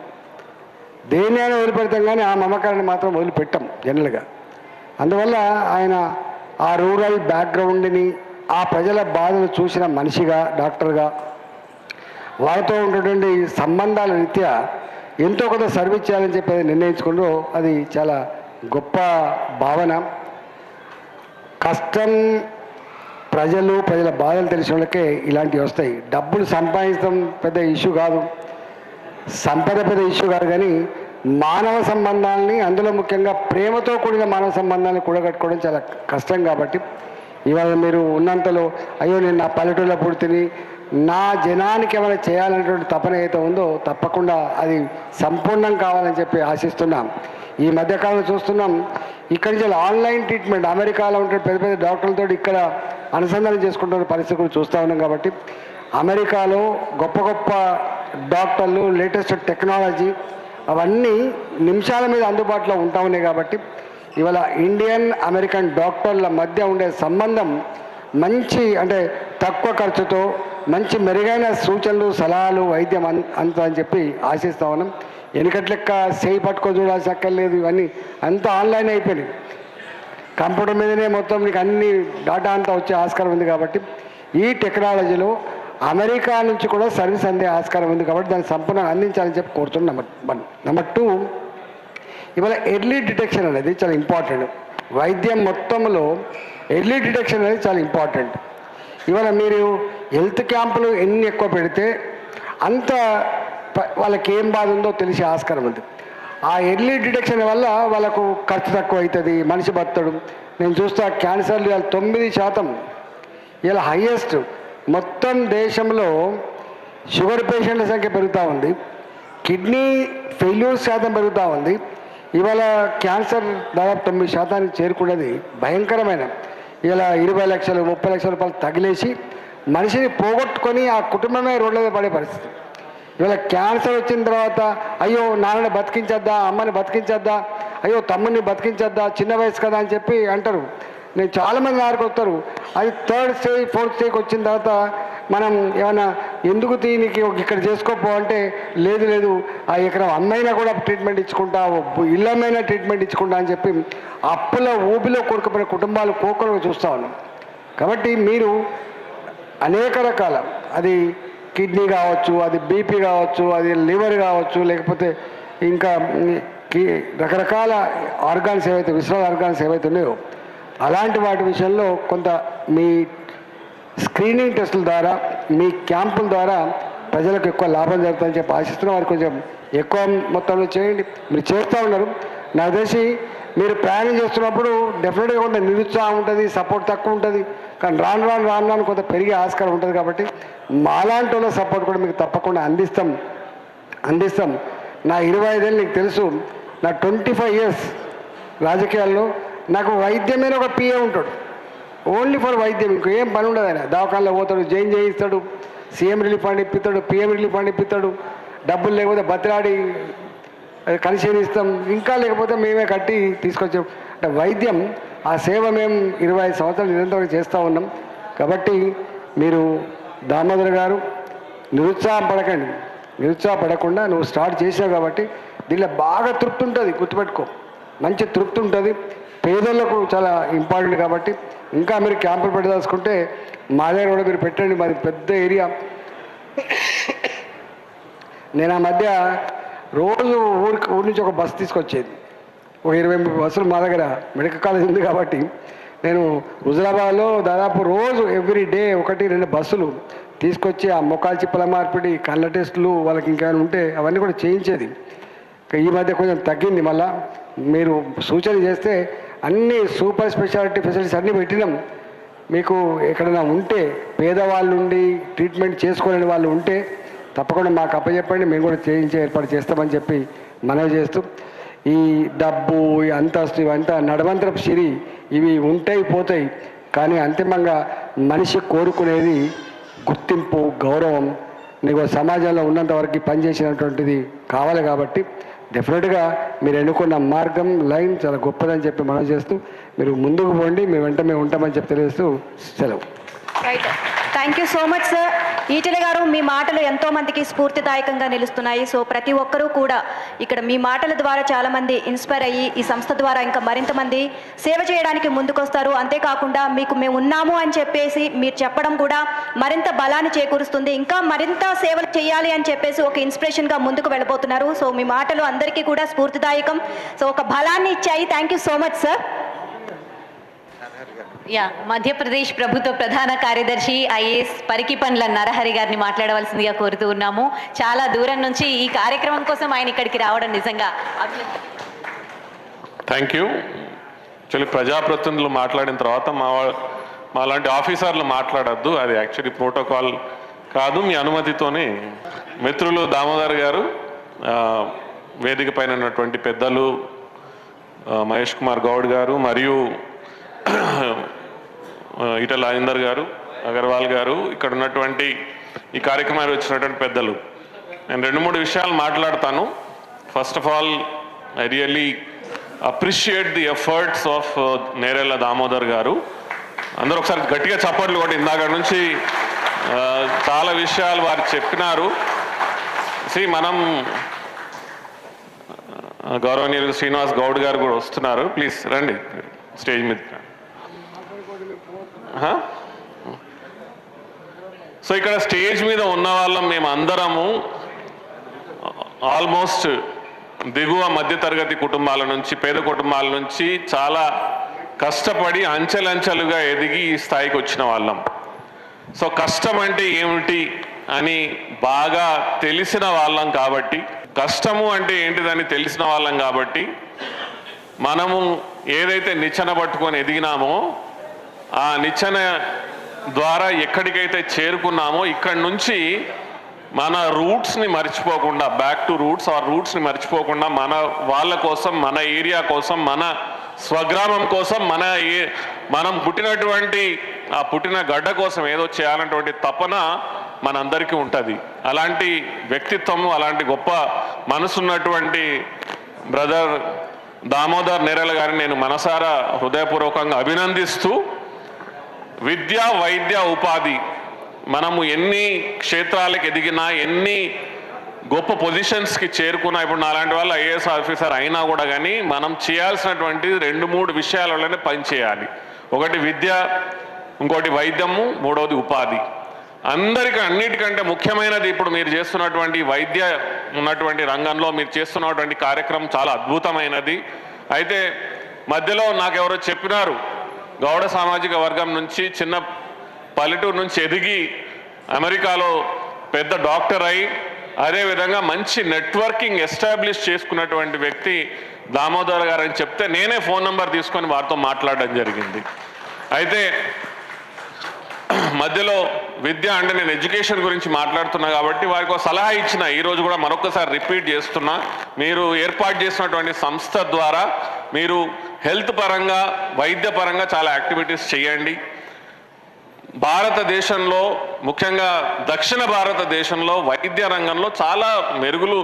దేన్నైనా వదిలిపెడతాం కానీ ఆ మమకారాన్ని మాత్రం వదిలిపెట్టాం జనరల్గా. అందువల్ల ఆయన ఆ రూరల్ బ్యాక్గ్రౌండ్ని, ఆ ప్రజల బాధలు చూసిన మనిషిగా, డాక్టర్గా, వాళ్ళతో ఉన్నటువంటి సంబంధాల రీత్యా ఎంతో కొంత సర్వీస్ చేయాలని చెప్పి నిర్ణయించుకుంటూ, అది చాలా గొప్ప భావన. కష్టం ప్రజల బాధలు తెలిసిన వాళ్ళకే ఇలాంటివి వస్తాయి. డబ్బులు సంపాదించడం పెద్ద ఇష్యూ కాదు, సంపద పెద్ద ఇష్యూ కాదు, కానీ మానవ సంబంధాలని, అందులో ముఖ్యంగా ప్రేమతో కూడిన మానవ సంబంధాలను కూడగట్టుకోవడం చాలా కష్టం. కాబట్టి ఇవాళ మీరు ఉన్నంతలో అయ్యో నేను నా పల్లెటూళ్ళలో పుడితిని, నా జనానికి ఏమైనా చేయాలనేటువంటి తపన అయితే ఉందో తప్పకుండా అది సంపూర్ణం కావాలని చెప్పి ఆశిస్తున్నాం. ఈ మధ్యకాలంలో చూస్తున్నాం ఇక్కడి నుంచి ఆన్లైన్ ట్రీట్మెంట్, అమెరికాలో ఉంటే పెద్ద పెద్ద డాక్టర్లతో ఇక్కడ అనుసంధానం చేసుకుంటున్న పరిస్థితి కూడా చూస్తూ ఉన్నాం. కాబట్టి అమెరికాలో గొప్ప గొప్ప డాక్టర్లు, లేటెస్ట్ టెక్నాలజీ అవన్నీ నిమిషాల మీద అందుబాటులో ఉంటా ఉన్నాయి. కాబట్టి ఇవాళ ఇండియన్ అమెరికన్ డాక్టర్ల మధ్య ఉండే సంబంధం మంచి, అంటే తక్కువ ఖర్చుతో మంచి మెరుగైన సూచనలు, సలహాలు, వైద్యం అంత అని చెప్పి ఆశిస్తా ఉన్నాం. వెనుకట్లెక్క చేయి పట్టుకొని చూడాల్సి అక్కర్లేదు, ఇవన్నీ అంతా ఆన్లైన్ అయిపోయినాయి. కంప్యూటర్ మీదనే మొత్తం నీకు అన్ని డాటా అంతా వచ్చే ఆస్కారం ఉంది. కాబట్టి ఈ టెక్నాలజీలో అమెరికా నుంచి కూడా సర్వీస్ అందే ఆస్కారం ఉంది. కాబట్టి దాన్ని సంపూర్ణంగా అందించాలని చెప్పి కోరుతున్నాం. నెంబర్ 2, ఇవాళ ఎర్లీ డిటెక్షన్ అనేది చాలా ఇంపార్టెంట్. వైద్యం మొత్తంలో ఎర్లీ డిటెక్షన్ అనేది చాలా ఇంపార్టెంట్. ఇవాళ మీరు హెల్త్ క్యాంపులు ఎన్ని ఎక్కువ పెడితే అంత వాళ్ళకి ఏం బాధ ఉందో తెలిసే ఆస్కారం ఉంది. ఆ ఎర్లీ డిటెక్షన్ వల్ల వాళ్ళకు ఖర్చు తక్కువ అవుతుంది, మనిషి బతడు. నేను చూస్తా క్యాన్సర్లు ఇవాళ 9% ఇలా హైయెస్ట్. మొత్తం దేశంలో షుగర్ పేషెంట్ల సంఖ్య పెరుగుతూ ఉంది, కిడ్నీ ఫెయిల్యూర్ శాతం పెరుగుతూ ఉంది. ఇవాళ క్యాన్సర్ దాదాపు 9% చేరుకున్నది భయంకరమైన. ఇలా 20 లక్షలు 30 లక్షల రూపాయలు తగిలేసి మనిషిని పోగొట్టుకొని ఆ కుటుంబమే రోడ్ల మీద పడే పరిస్థితి. ఇవాళ క్యాన్సర్ వచ్చిన తర్వాత అయ్యో నాన్నని బతికించద్దా, అమ్మని బతికించద్దా, అయ్యో తమ్ముడిని బతికించద్దా, చిన్న వయసు కదా అని చెప్పి అంటారు. నేను చాలామంది నారికి వస్తారు, అది 3rd స్టేజ్ 4th స్టేజ్కి వచ్చిన తర్వాత మనం ఏమైనా ఎందుకు దీనికి ఇక్కడ చేసుకోపో అంటే లేదు ఆ ఎకరం అమ్మైనా కూడా ట్రీట్మెంట్ ఇచ్చుకుంటా, ఇళ్ళమైనా ట్రీట్మెంట్ ఇచ్చుకుంటా అని చెప్పి అప్పుల ఊబిలో కొడుకుపోయిన కుటుంబాలు కోకొలుగా చూస్తూ ఉన్నాం. కాబట్టి మీరు అనేక రకాల, అది కిడ్నీ కావచ్చు, అది బీపీ కావచ్చు, అది లివర్ కావచ్చు, లేకపోతే ఇంకా రకరకాల ఆర్గాన్స్ ఏవైతే, విశ్రాల ఆర్గాన్స్ ఏవైతే ఉన్నాయో అలాంటి వాటి విషయంలో కొంత మీ స్క్రీనింగ్ టెస్టుల ద్వారా, మీ క్యాంపుల ద్వారా ప్రజలకు ఎక్కువ లాభం జరుగుతుందని చెప్పి ఆశిస్తున్నాం. వారికి కొంచెం ఎక్కువ మొత్తంలో చేయండి. మీరు చేస్తూ ఉన్నారు. నాకు తెలిసి మీరు ప్రయాణం చేస్తున్నప్పుడు డెఫినెట్గా కొంత నిరుత్సాహం ఉంటుంది, సపోర్ట్ తక్కువ ఉంటుంది. కానీ రాను కొంత పెరిగే ఆస్కారం ఉంటుంది. కాబట్టి మాలాంటి వాళ్ళ సపోర్ట్ కూడా మీకు తప్పకుండా అందిస్తాం. నా 25 ఏళ్ళు నీకు తెలుసు, నా 25 ఇయర్స్ రాజకీయాల్లో నాకు వైద్యమైన ఒక పిఏ ఉంటాడు, ఓన్లీ ఫర్ వైద్యం, ఇంకేం పని ఉండదు. ఆయన దవాఖానలో పోతాడు, జైన్ చేయిస్తాడు, సీఎం రిలీఫ్ ఫండ్ ఇప్పిస్తాడు, పిఎం రిలీఫ్ ఫండ్ ఇప్పిస్తాడు, డబ్బులు లేకపోతే బతిలాడి కన్సెషన్ ఇస్తాం, ఇంకా లేకపోతే మేమే కట్టి తీసుకొచ్చాం. అంటే వైద్యం, ఆ సేవ మేము 25 సంవత్సరాలు నిరంతరం చేస్తూ ఉన్నాం. కాబట్టి మీరు దామోదర్ గారు నిరుత్సాహపడకుండా నువ్వు స్టార్ట్ చేసావు. కాబట్టి దీనిలో బాగా తృప్తి ఉంటుంది, గుర్తుపెట్టుకో, మంచి తృప్తి ఉంటుంది. పేదలకు చాలా ఇంపార్టెంట్. కాబట్టి ఇంకా మీరు క్యాంపులు పెట్టదలుచుకుంటే మా దగ్గర కూడా మీరు పెట్టండి. మరి పెద్ద ఏరియా. నేను ఆ మధ్య రోజు ఊరి నుంచి ఒక బస్సు తీసుకొచ్చేది, ఒక 20 బస్సులు మా దగ్గర మెడికల్ కాలేజ్ ఉంది. కాబట్టి నేను హుజరాబాద్లో దాదాపు రోజు ఎవ్రీ డే 1-2 బస్సులు తీసుకొచ్చి ఆ మొక్కల చిప్పల మార్పిడి, కళ్ళ టెస్టులు, వాళ్ళకి ఇంకేమైనా ఉంటే అవన్నీ కూడా చేయించేది. ఈ మధ్య కొంచెం తగ్గింది. మళ్ళా మీరు సూచన చేస్తే అన్ని సూపర్ స్పెషాలిటీ ఫెసిలిటీస్ అన్నీ పెట్టినాం. మీకు ఎక్కడైనా ఉంటే, పేదవాళ్ళు ఉండి ట్రీట్మెంట్ చేసుకోలేని వాళ్ళు ఉంటే తప్పకుండా మాకు అప్పచెప్పండి, మేము కూడా చేయించే ఏర్పాటు చేస్తామని చెప్పి మనవి చేస్తూ, ఈ డబ్బు, ఈ అంతస్తు, ఇవంతా నడవంతరపు సిరి, ఇవి ఉంటాయి పోతాయి. కానీ అంతిమంగా మనిషి కోరుకునేది గుర్తింపు, గౌరవం. నీకు సమాజంలో ఉన్నంత వరకు పనిచేసినటువంటిది కావాలి. కాబట్టి డెఫినెట్గా మీరు ఎన్నుకున్న మార్గం, లైన్ చాలా గొప్పదని చెప్పి మనం చేస్తూ మీరు ముందుకు పోండి. మేము వెంట మేము ఉంటామని చెప్పి తెలియజేస్తూ సెలవు. Right, thank you so much sir. Etela గారు, మీ మాటలు ఎంతో మందికి స్ఫూర్తిదాయకంగా నిలుస్తున్నాయి. సో ప్రతి ఒక్కరూ కూడా ఇక్కడ మీ మాటల ద్వారా చాలామంది ఇన్స్పైర్ అయ్యి ఈ సంస్థ ద్వారా ఇంకా మరింత మంది సేవ చేయడానికి ముందుకొస్తారు. అంతేకాకుండా మీకు మేము ఉన్నాము అని చెప్పేసి మీరు చెప్పడం కూడా మరింత బలాన్ని చేకూరుస్తుంది. ఇంకా మరింత సేవలు చేయాలి అని చెప్పేసి ఒక ఇన్స్పిరేషన్గా ముందుకు వెళ్ళబోతున్నారు. సో మీ మాటలు అందరికీ కూడా స్ఫూర్తిదాయకం. సో ఒక బలాన్ని ఇచ్చాయి. Thank you so much sir. Yeah, Madhya Pradesh ప్రభుత్వ ప్రధాన కార్యదర్శి ఐఏఎస్ పరికిపండ్ల నరహరి గారిని మాట్లాడవలసిందిగా కోరుతూ ఉన్నాము. చాలా దూరం నుంచి ఈ కార్యక్రమం కోసం ఆయన ఇక్కడికి రావడం నిజంగా థ్యాంక్ యూ. యాక్చువల్లీ ప్రజాప్రతినిధులు మాట్లాడిన తర్వాత మా లాంటి ఆఫీసర్లు మాట్లాడద్దు, అది యాక్చువల్లీ ప్రోటోకాల్ కాదు. మీ అనుమతితోనే మిత్రులు దామోదర్ గారు, వేదిక పైన ఉన్నటువంటి పెద్దలు మహేష్ కుమార్ గౌడ్ గారు మరియు ఈటల రాజేందర్ గారు, అగర్వాల్ గారు, ఇక్కడ ఉన్నటువంటి ఈ కార్యక్రమానికి వచ్చినటువంటి పెద్దలు, నేను 2-3 విషయాలు మాట్లాడతాను. First of all, I really appreciate the efforts of Nerella Damodar గారు. అందరూ ఒకసారి గట్టిగా చప్పట్లు కూడా, ఇందాక నుంచి చాలా విషయాలు వారు చెప్పినారు. మనం గౌరవనీయులు శ్రీనివాస్ గౌడ్ గారు కూడా వస్తున్నారు, ప్లీజ్ రండి స్టేజ్ మీద. సో ఇక్కడ స్టేజ్ మీద ఉన్న వాళ్ళం మేము అందరము ఆల్మోస్ట్ దిగువ మధ్యతరగతి కుటుంబాల నుంచి, పేద కుటుంబాల నుంచి చాలా కష్టపడి అంచెలంచెలుగా ఎదిగి ఈ స్థాయికి వచ్చిన వాళ్ళం. సో కష్టం అంటే ఏమిటి అని బాగా తెలిసిన వాళ్ళం కాబట్టి, కష్టము అంటే ఏంటిదని తెలిసిన వాళ్ళం కాబట్టి, మనము ఏదైతే నిచ్చెన పట్టుకొని ఎదిగినామో ఆ నిచ్చెన ద్వారా ఎక్కడికైతే చేరుకున్నామో ఇక్కడి నుంచి మన రూట్స్ని మర్చిపోకుండా, బ్యాక్ టు రూట్స్, ఆ రూట్స్ని మర్చిపోకుండా మన వాళ్ళ కోసం, మన ఏరియా కోసం, మన స్వగ్రామం కోసం, మనం పుట్టినటువంటి ఆ పుట్టిన గడ్డ కోసం ఏదో చేయాలన్నటువంటి తపన మనందరికీ ఉంటుంది. అలాంటి వ్యక్తిత్వము, అలాంటి గొప్ప మనసున్నటువంటి బ్రదర్ దామోదర్ నేరెల గారిని నేను మనసారా హృదయపూర్వకంగా అభినందిస్తూ, విద్య, వైద్య, ఉపాధి, మనము ఎన్ని క్షేత్రాలకు ఎదిగినా, ఎన్ని గొప్ప పొజిషన్స్కి చేరుకున్నా, ఇప్పుడు నాలాంటి వాళ్ళు ఐఏఎస్ ఆఫీసర్ అయినా కూడా కానీ మనం చేయాల్సినటువంటి 2-3 విషయాలలోనే పనిచేయాలి. ఒకటి విద్య, ఇంకోటి వైద్యము, మూడవది ఉపాధి. అన్నిటికంటే ముఖ్యమైనది ఇప్పుడు మీరు చేస్తున్నటువంటి వైద్య ఉన్నటువంటి రంగంలో మీరు చేస్తున్నటువంటి కార్యక్రమం చాలా అద్భుతమైనది. అయితే మధ్యలో నాకెవరో చెప్పినారు, గౌడ సామాజిక వర్గం నుంచి, చిన్న పల్లెటూరు నుంచి ఎదిగి అమెరికాలో పెద్ద డాక్టర్ అయి, అదేవిధంగా మంచి నెట్వర్కింగ్ ఎస్టాబ్లిష్ చేసుకున్నటువంటి వ్యక్తి దామోదర్ గారు అని చెప్తే నేనే ఫోన్ నెంబర్ తీసుకొని వారితో మాట్లాడడం జరిగింది. అయితే మధ్యలో విద్య అంటే నేను ఎడ్యుకేషన్ గురించి మాట్లాడుతున్నా కాబట్టి వారికి ఒక సలహా ఇచ్చిన, ఈరోజు కూడా మరొకసారి రిపీట్ చేస్తున్నా, మీరు ఏర్పాటు చేసినటువంటి సంస్థ ద్వారా మీరు హెల్త్ పరంగా, వైద్య పరంగా చాలా యాక్టివిటీస్ చేయండి. భారతదేశంలో, ముఖ్యంగా దక్షిణ భారతదేశంలో వైద్య రంగంలో చాలా మెరుగులు,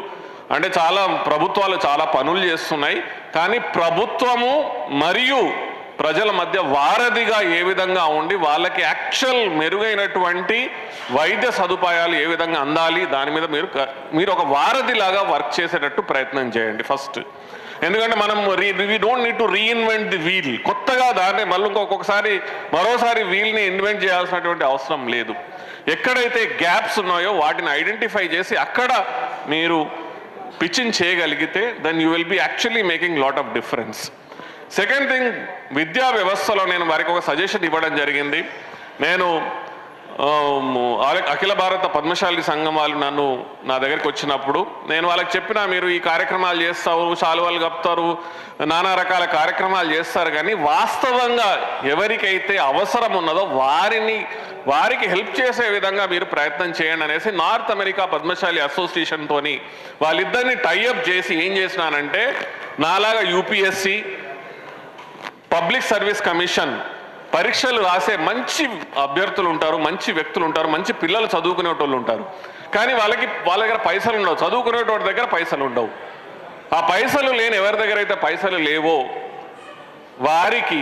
అంటే చాలా ప్రభుత్వాలు చాలా పనులు చేస్తున్నాయి. కానీ ప్రభుత్వము మరియు ప్రజల మధ్య వారధిగా ఏ విధంగా ఉండి వాళ్ళకి యాక్చువల్ మెరుగైనటువంటి వైద్య సదుపాయాలు ఏ విధంగా అందాలి, దాని మీద మీరు ఒక వారధిలాగా వర్క్ చేసేటట్టు ప్రయత్నం చేయండి ఫస్ట్. ఎందుకంటే మనం we don't need to reinvent the wheel. కొత్తగా దాన్ని మళ్ళీ మరోసారి వీల్ని ఇన్వెంట్ చేయాల్సినటువంటి అవసరం లేదు. ఎక్కడైతే గ్యాప్స్ ఉన్నాయో వాటిని ఐడెంటిఫై చేసి అక్కడ మీరు పిచ్చింగ్ చేయగలిగితే then you will be actually making lot of difference. Second thing, విద్యా వ్యవస్థలో నేను వారికి ఒక సజెషన్ ఇవ్వడం జరిగింది. నేను అఖిల భారత పద్మశాలి సంఘం వాళ్ళు నా దగ్గరికి వచ్చినప్పుడు నేను వాళ్ళకి చెప్పినా, మీరు ఈ కార్యక్రమాలు చేస్తారు, శాలువాలు కప్తారు, నానా రకాల కార్యక్రమాలు చేస్తారు, కానీ వాస్తవంగా ఎవరికైతే అవసరం ఉన్నదో వారికి హెల్ప్ చేసే విధంగా మీరు ప్రయత్నం చేయండి అనేసి నార్త్ అమెరికా పద్మశాలి అసోసియేషన్తోని వాళ్ళిద్దరిని టైఅప్ చేసి ఏం చేసినానంటే, నాలాగా యూపీఎస్సి, పబ్లిక్ సర్వీస్ కమిషన్ పరీక్షలు రాసే మంచి అభ్యర్థులు ఉంటారు, మంచి వ్యక్తులు ఉంటారు, మంచి పిల్లలు చదువుకునేటోళ్ళు ఉంటారు. కానీ వాళ్ళ దగ్గర పైసలు ఉండవు, చదువుకునేటోడి దగ్గర పైసలు ఉండవు. ఆ పైసలు లేని ఎవరి దగ్గర అయితే పైసలు లేవో వారికి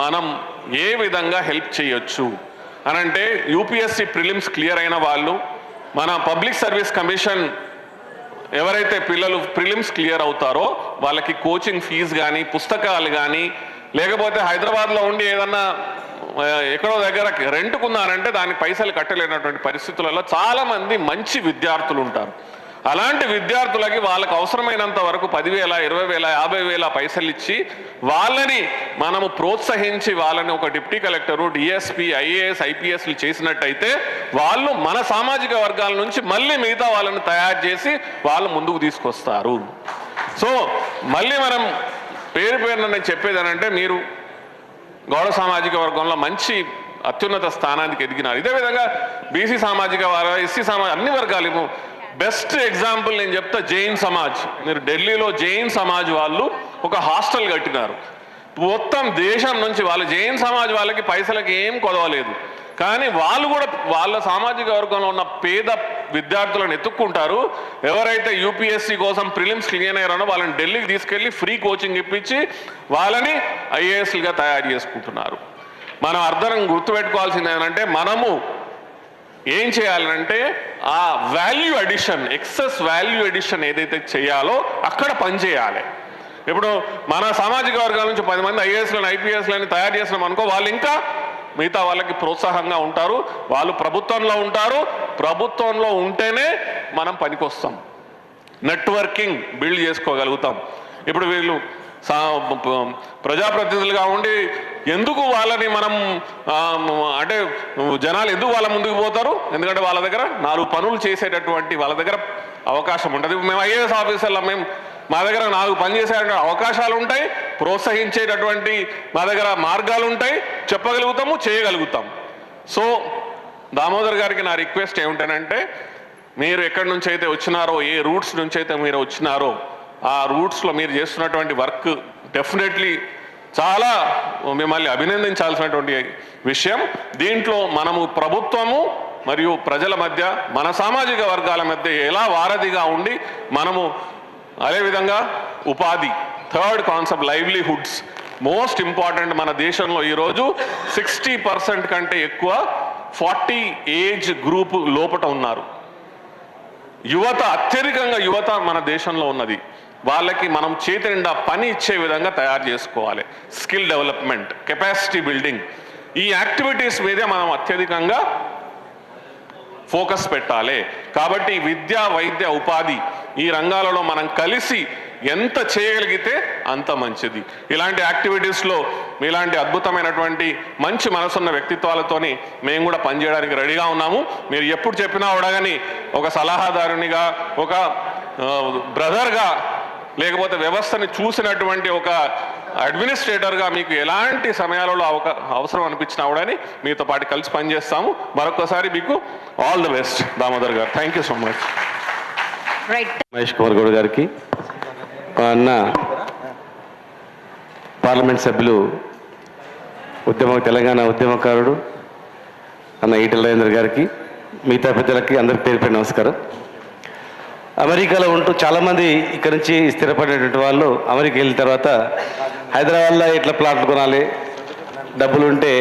మనం ఏ విధంగా హెల్ప్ చేయొచ్చు అనంటే, యూపీఎస్సి ప్రిలిమ్స్ క్లియర్ అయిన వాళ్ళు, మన పబ్లిక్ సర్వీస్ కమిషన్ ఎవరైతే పిల్లలు ప్రిలిమ్స్ క్లియర్ అవుతారో వాళ్ళకి కోచింగ్ ఫీజు కానీ, పుస్తకాలు కానీ, లేకపోతే హైదరాబాద్లో ఉండి ఏదన్నా ఎక్కడో దగ్గర రెంట్కున్నారంటే దానికి పైసలు కట్టలేనటువంటి పరిస్థితులలో చాలామంది మంచి విద్యార్థులు ఉంటారు. అలాంటి విద్యార్థులకి వాళ్ళకు అవసరమైనంత వరకు 10,000, 20,000, 50,000 పైసలు ఇచ్చి వాళ్ళని మనము ప్రోత్సహించి వాళ్ళని ఒక డిప్యూటీ కలెక్టరు, డిఎస్పీ, ఐఏఎస్, ఐపీఎస్లు చేసినట్టయితే వాళ్ళు మన సామాజిక వర్గాల నుంచి మళ్ళీ మిగతా వాళ్ళని తయారు చేసి వాళ్ళు ముందుకు తీసుకొస్తారు. సో మళ్ళీ మనం పేరున నేను చెప్పేది అంటే, మీరు గౌడ సామాజిక వర్గంలో మంచి అత్యున్నత స్థానానికి ఎదిగినారు. ఇదే విధంగా బీసీ సామాజిక వర్గం, ఎస్సీ సమాజం, అన్ని వర్గాలు. బెస్ట్ ఎగ్జాంపుల్ నేను చెప్తా, జైన్ సమాజ్. మీరు ఢిల్లీలో జైన్ సమాజ్ వాళ్ళు ఒక హాస్టల్ కట్టినారు. మొత్తం దేశం నుంచి వాళ్ళు జైన్ సమాజ్ వాళ్ళకి పైసలకి ఏం కొదవలేదు, కానీ వాళ్ళు కూడా వాళ్ళ సామాజిక వర్గంలో ఉన్న పేద విద్యార్థులను ఎత్తుక్కుంటారు. ఎవరైతే యూపీఎస్సీ కోసం ప్రిలిమ్స్ క్లియర్ అయ్యారో వాళ్ళని ఢిల్లీకి తీసుకెళ్ళి ఫ్రీ కోచింగ్ ఇప్పించి వాళ్ళని ఐఏఎస్లుగా తయారు చేసుకుంటున్నారు. మనం అర్థం గుర్తుపెట్టుకోవాల్సింది ఏంటంటే, మనము ఏం చేయాలంటే ఆ value addition, excess value addition ఏదైతే చేయాలో అక్కడ పనిచేయాలి. ఇప్పుడు మన సామాజిక వర్గాల నుంచి 10 మంది ఐఏఎస్లను, ఐపీఎస్లని తయారు చేసినాం అనుకో, వాళ్ళు ఇంకా మిగతా వాళ్ళకి ప్రోత్సాహంగా ఉంటారు. వాళ్ళు ప్రభుత్వంలో ఉంటారు. ప్రభుత్వంలో ఉంటేనే మనం పనికొస్తాం, నెట్వర్కింగ్ బిల్డ్ చేసుకోగలుగుతాం. ఇప్పుడు వీళ్ళు ప్రజాప్రతినిధులుగా ఉండి ఎందుకు వాళ్ళని మనం అంటే జనాలు ఎందుకు వాళ్ళ ముందుకు పోతారు? ఎందుకంటే వాళ్ళ దగ్గర 4 పనులు చేసేటటువంటి వాళ్ళ దగ్గర అవకాశం ఉంటుంది. మేము ఐఏఎస్ ఆఫీసర్లు, మా దగ్గర 4 పని చేసేటువంటి అవకాశాలు ఉంటాయి, ప్రోత్సహించేటటువంటి మా దగ్గర మార్గాలు ఉంటాయి, చెప్పగలుగుతాము, చేయగలుగుతాం. సో దామోదర్ గారికి నా రిక్వెస్ట్ ఏమిటనంటే, మీరు ఎక్కడి నుంచి అయితే వచ్చినారో, ఏ రూట్స్ నుంచి అయితే మీరు వచ్చినారో, ఆ రూట్స్లో మీరు చేస్తున్నటువంటి వర్క్ డెఫినెట్లీ చాలా మిమ్మల్ని అభినందించాల్సినటువంటి విషయం. దీంట్లో మనము ప్రభుత్వము మరియు ప్రజల మధ్య, మన సామాజిక వర్గాల మధ్య ఎలా వారధిగా ఉండి మనము, అదేవిధంగా ఉపాధి, third concept livelihoods most important. మన దేశంలో ఈరోజు 60% కంటే ఎక్కువ 40 ఏజ్ గ్రూప్ లోపట ఉన్నారు. యువత, అత్యధికంగా యువత మన దేశంలో ఉన్నది. వాళ్ళకి మనం చేతి నిండా పని ఇచ్చే విధంగా తయారు చేసుకోవాలి. స్కిల్ డెవలప్మెంట్, కెపాసిటీ బిల్డింగ్, ఈ యాక్టివిటీస్ మీదే మనం అత్యధికంగా ఫోకస్ పెట్టాలి. కాబట్టి విద్య, వైద్య, ఉపాధి ఈ రంగాలలో మనం కలిసి ఎంత చేయగలిగితే అంత మంచిది. ఇలాంటి యాక్టివిటీస్లో మీలాంటి అద్భుతమైనటువంటి మంచి మనసున్న వ్యక్తిత్వాలతోని మేము కూడా పనిచేయడానికి రెడీగా ఉన్నాము. మీరు ఎప్పుడు చెప్పినా కూడా కానీ ఒక సలహాదారునిగా, ఒక బ్రదర్గా, లేకపోతే వ్యవస్థని చూసినటువంటి ఒక అడ్మినిస్ట్రేటర్గా మీకు ఎలాంటి సమయాలలో అవసరం అనిపించినా కూడా మీతో పాటు కలిసి పనిచేస్తాము. మరొకసారి మీకు ఆల్ ది బెస్ట్ దామోదర్ గారు. Thank you so much. Right. Mahesh Kumar Goud గారికి, మా అన్న పార్లమెంట్ సభ్యులు, తెలంగాణ ఉద్యమకారుడు అన్న ఈటెల రాజేందర్ గారికి, మిగతా పెద్దలకి అందరికి పేరు పేరు నమస్కారం. అమెరికాలో ఉంటూ చాలామంది ఇక్కడ నుంచి స్థిరపడినటువంటి వాళ్ళు అమెరికా వెళ్ళిన తర్వాత హైదరాబాద్లో ఎట్లా ప్లాట్లు కొనాలి, డబ్బులు ఉంటే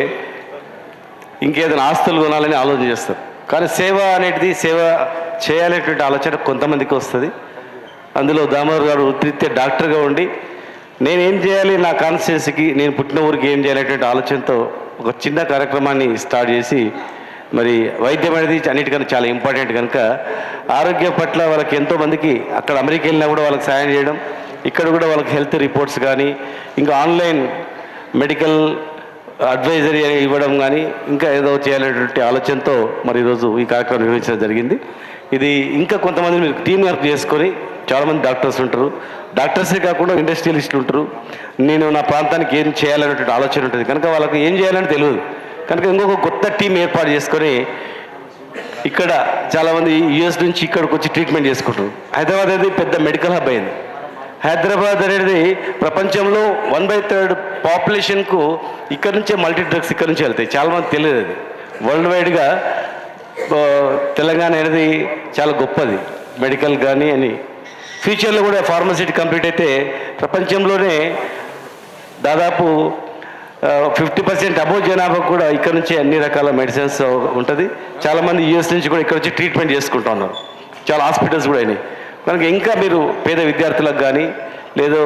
ఇంకేదైనా ఆస్తులు కొనాలని ఆలోచన చేస్తారు. కానీ సేవ అనేటిది, సేవ చేయాలనేటువంటి ఆలోచన కొంతమందికి వస్తుంది. అందులో దామోదర్ గారు వృత్తిరీత్యా డాక్టర్గా ఉండి నేనేం చేయాలి, నా కాన్స్టిట్యున్సీకి, నేను పుట్టిన ఊరికి ఏం చేయాలనేటువంటి ఆలోచనతో ఒక చిన్న కార్యక్రమాన్ని స్టార్ట్ చేసి, మరి వైద్యం అనేది అన్నిటికన్నా చాలా ఇంపార్టెంట్ కనుక ఆరోగ్యం పట్ల వాళ్ళకి ఎంతోమందికి అక్కడ అమెరికా వెళ్ళినా కూడా వాళ్ళకి సాయం చేయడం, ఇక్కడ కూడా వాళ్ళకి హెల్త్ రిపోర్ట్స్ కానీ, ఇంకా ఆన్లైన్ మెడికల్ అడ్వైజరీ ఇవ్వడం కానీ, ఇంకా ఏదో చేయాలనేటువంటి ఆలోచనతో మరి ఈరోజు ఈ కార్యక్రమం నిర్వహించడం జరిగింది. ఇది ఇంకా కొంతమంది మీరు టీం వర్క్ చేసుకొని, చాలామంది డాక్టర్స్ ఉంటారు, డాక్టర్సే కాకుండా ఇండస్ట్రియలిస్టులు ఉంటారు. నేను నా ప్రాంతానికి ఏం చేయాలనేటువంటి ఆలోచన ఉంటుంది కనుక వాళ్ళకి ఏం చేయాలని తెలియదు కనుక ఇంకొక కొత్త టీం ఏర్పాటు చేసుకొని ఇక్కడ చాలామంది యూఎస్ నుంచి ఇక్కడికి వచ్చి ట్రీట్మెంట్ చేసుకుంటారు. హైదరాబాద్ అనేది పెద్ద మెడికల్ హబ్ అయింది. హైదరాబాద్ అనేది ప్రపంచంలో 1/3 పాపులేషన్కు ఇక్కడ నుంచే మల్టీ డ్రగ్స్ ఇక్కడ నుంచి వెళ్తాయి. చాలామంది తెలియదు. అది వరల్డ్ వైడ్గా తెలంగాణ అనేది చాలా గొప్పది మెడికల్ కానీ అని. ఫ్యూచర్లో కూడా ఫార్మసిటీ కంప్లీట్ అయితే ప్రపంచంలోనే దాదాపు 50% అబోవ్ జనాభా కూడా ఇక్కడ నుంచే అన్ని రకాల మెడిసిన్స్ ఉంటుంది. చాలామంది యూఎస్ నుంచి కూడా ఇక్కడ వచ్చి ట్రీట్మెంట్ చేసుకుంటూ ఉన్నారు. చాలా హాస్పిటల్స్ కూడా అయినాయి. కనుక ఇంకా మీరు పేద విద్యార్థులకు కానీ లేదో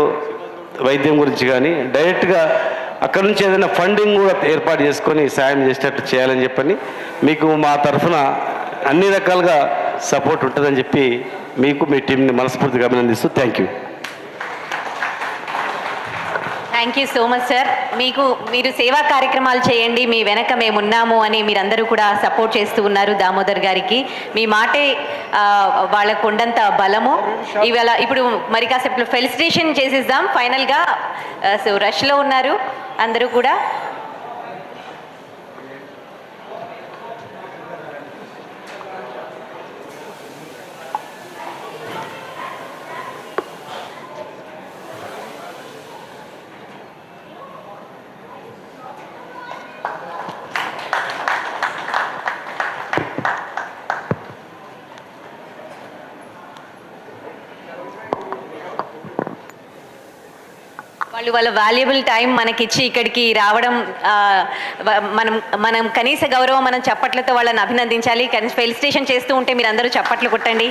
వైద్యం గురించి కానీ డైరెక్ట్గా అక్కడ నుంచి ఏదైనా ఫండింగ్ కూడా ఏర్పాటు చేసుకొని సాయం చేసేటట్టు చేయాలని చెప్పని మీకు మా తరఫున అన్ని రకాలుగా సపోర్ట్ ఉంటుందని చెప్పి మీకు మీ టీంని మనస్ఫూర్తిగా అభినందిస్తూ thank you. Thank you so much sir. మీరు సేవా కార్యక్రమాలు చేయండి, మీ వెనక మేము ఉన్నాము అని మీరందరూ కూడా సపోర్ట్ చేస్తూ ఉన్నారు దామోదర్ గారికి. మీ మాటే వాళ్ళకు కొండంత బలము. ఇప్పుడు మరి కాసేపు ఫెలిసిటేషన్ చేసేద్దాం ఫైనల్గా. సో రష్లో ఉన్నారు అందరూ కూడా. వాళ్ళ వాల్యుబుల్ టైం మనకిచ్చి ఇక్కడికి రావడం, మనం కనీస గౌరవం మనం చప్పట్లతో వాళ్ళని అభినందించాలి. ఫెలిసిటేషన్ చేస్తూ ఉంటే మీరు అందరూ చప్పట్లు కొట్టండి.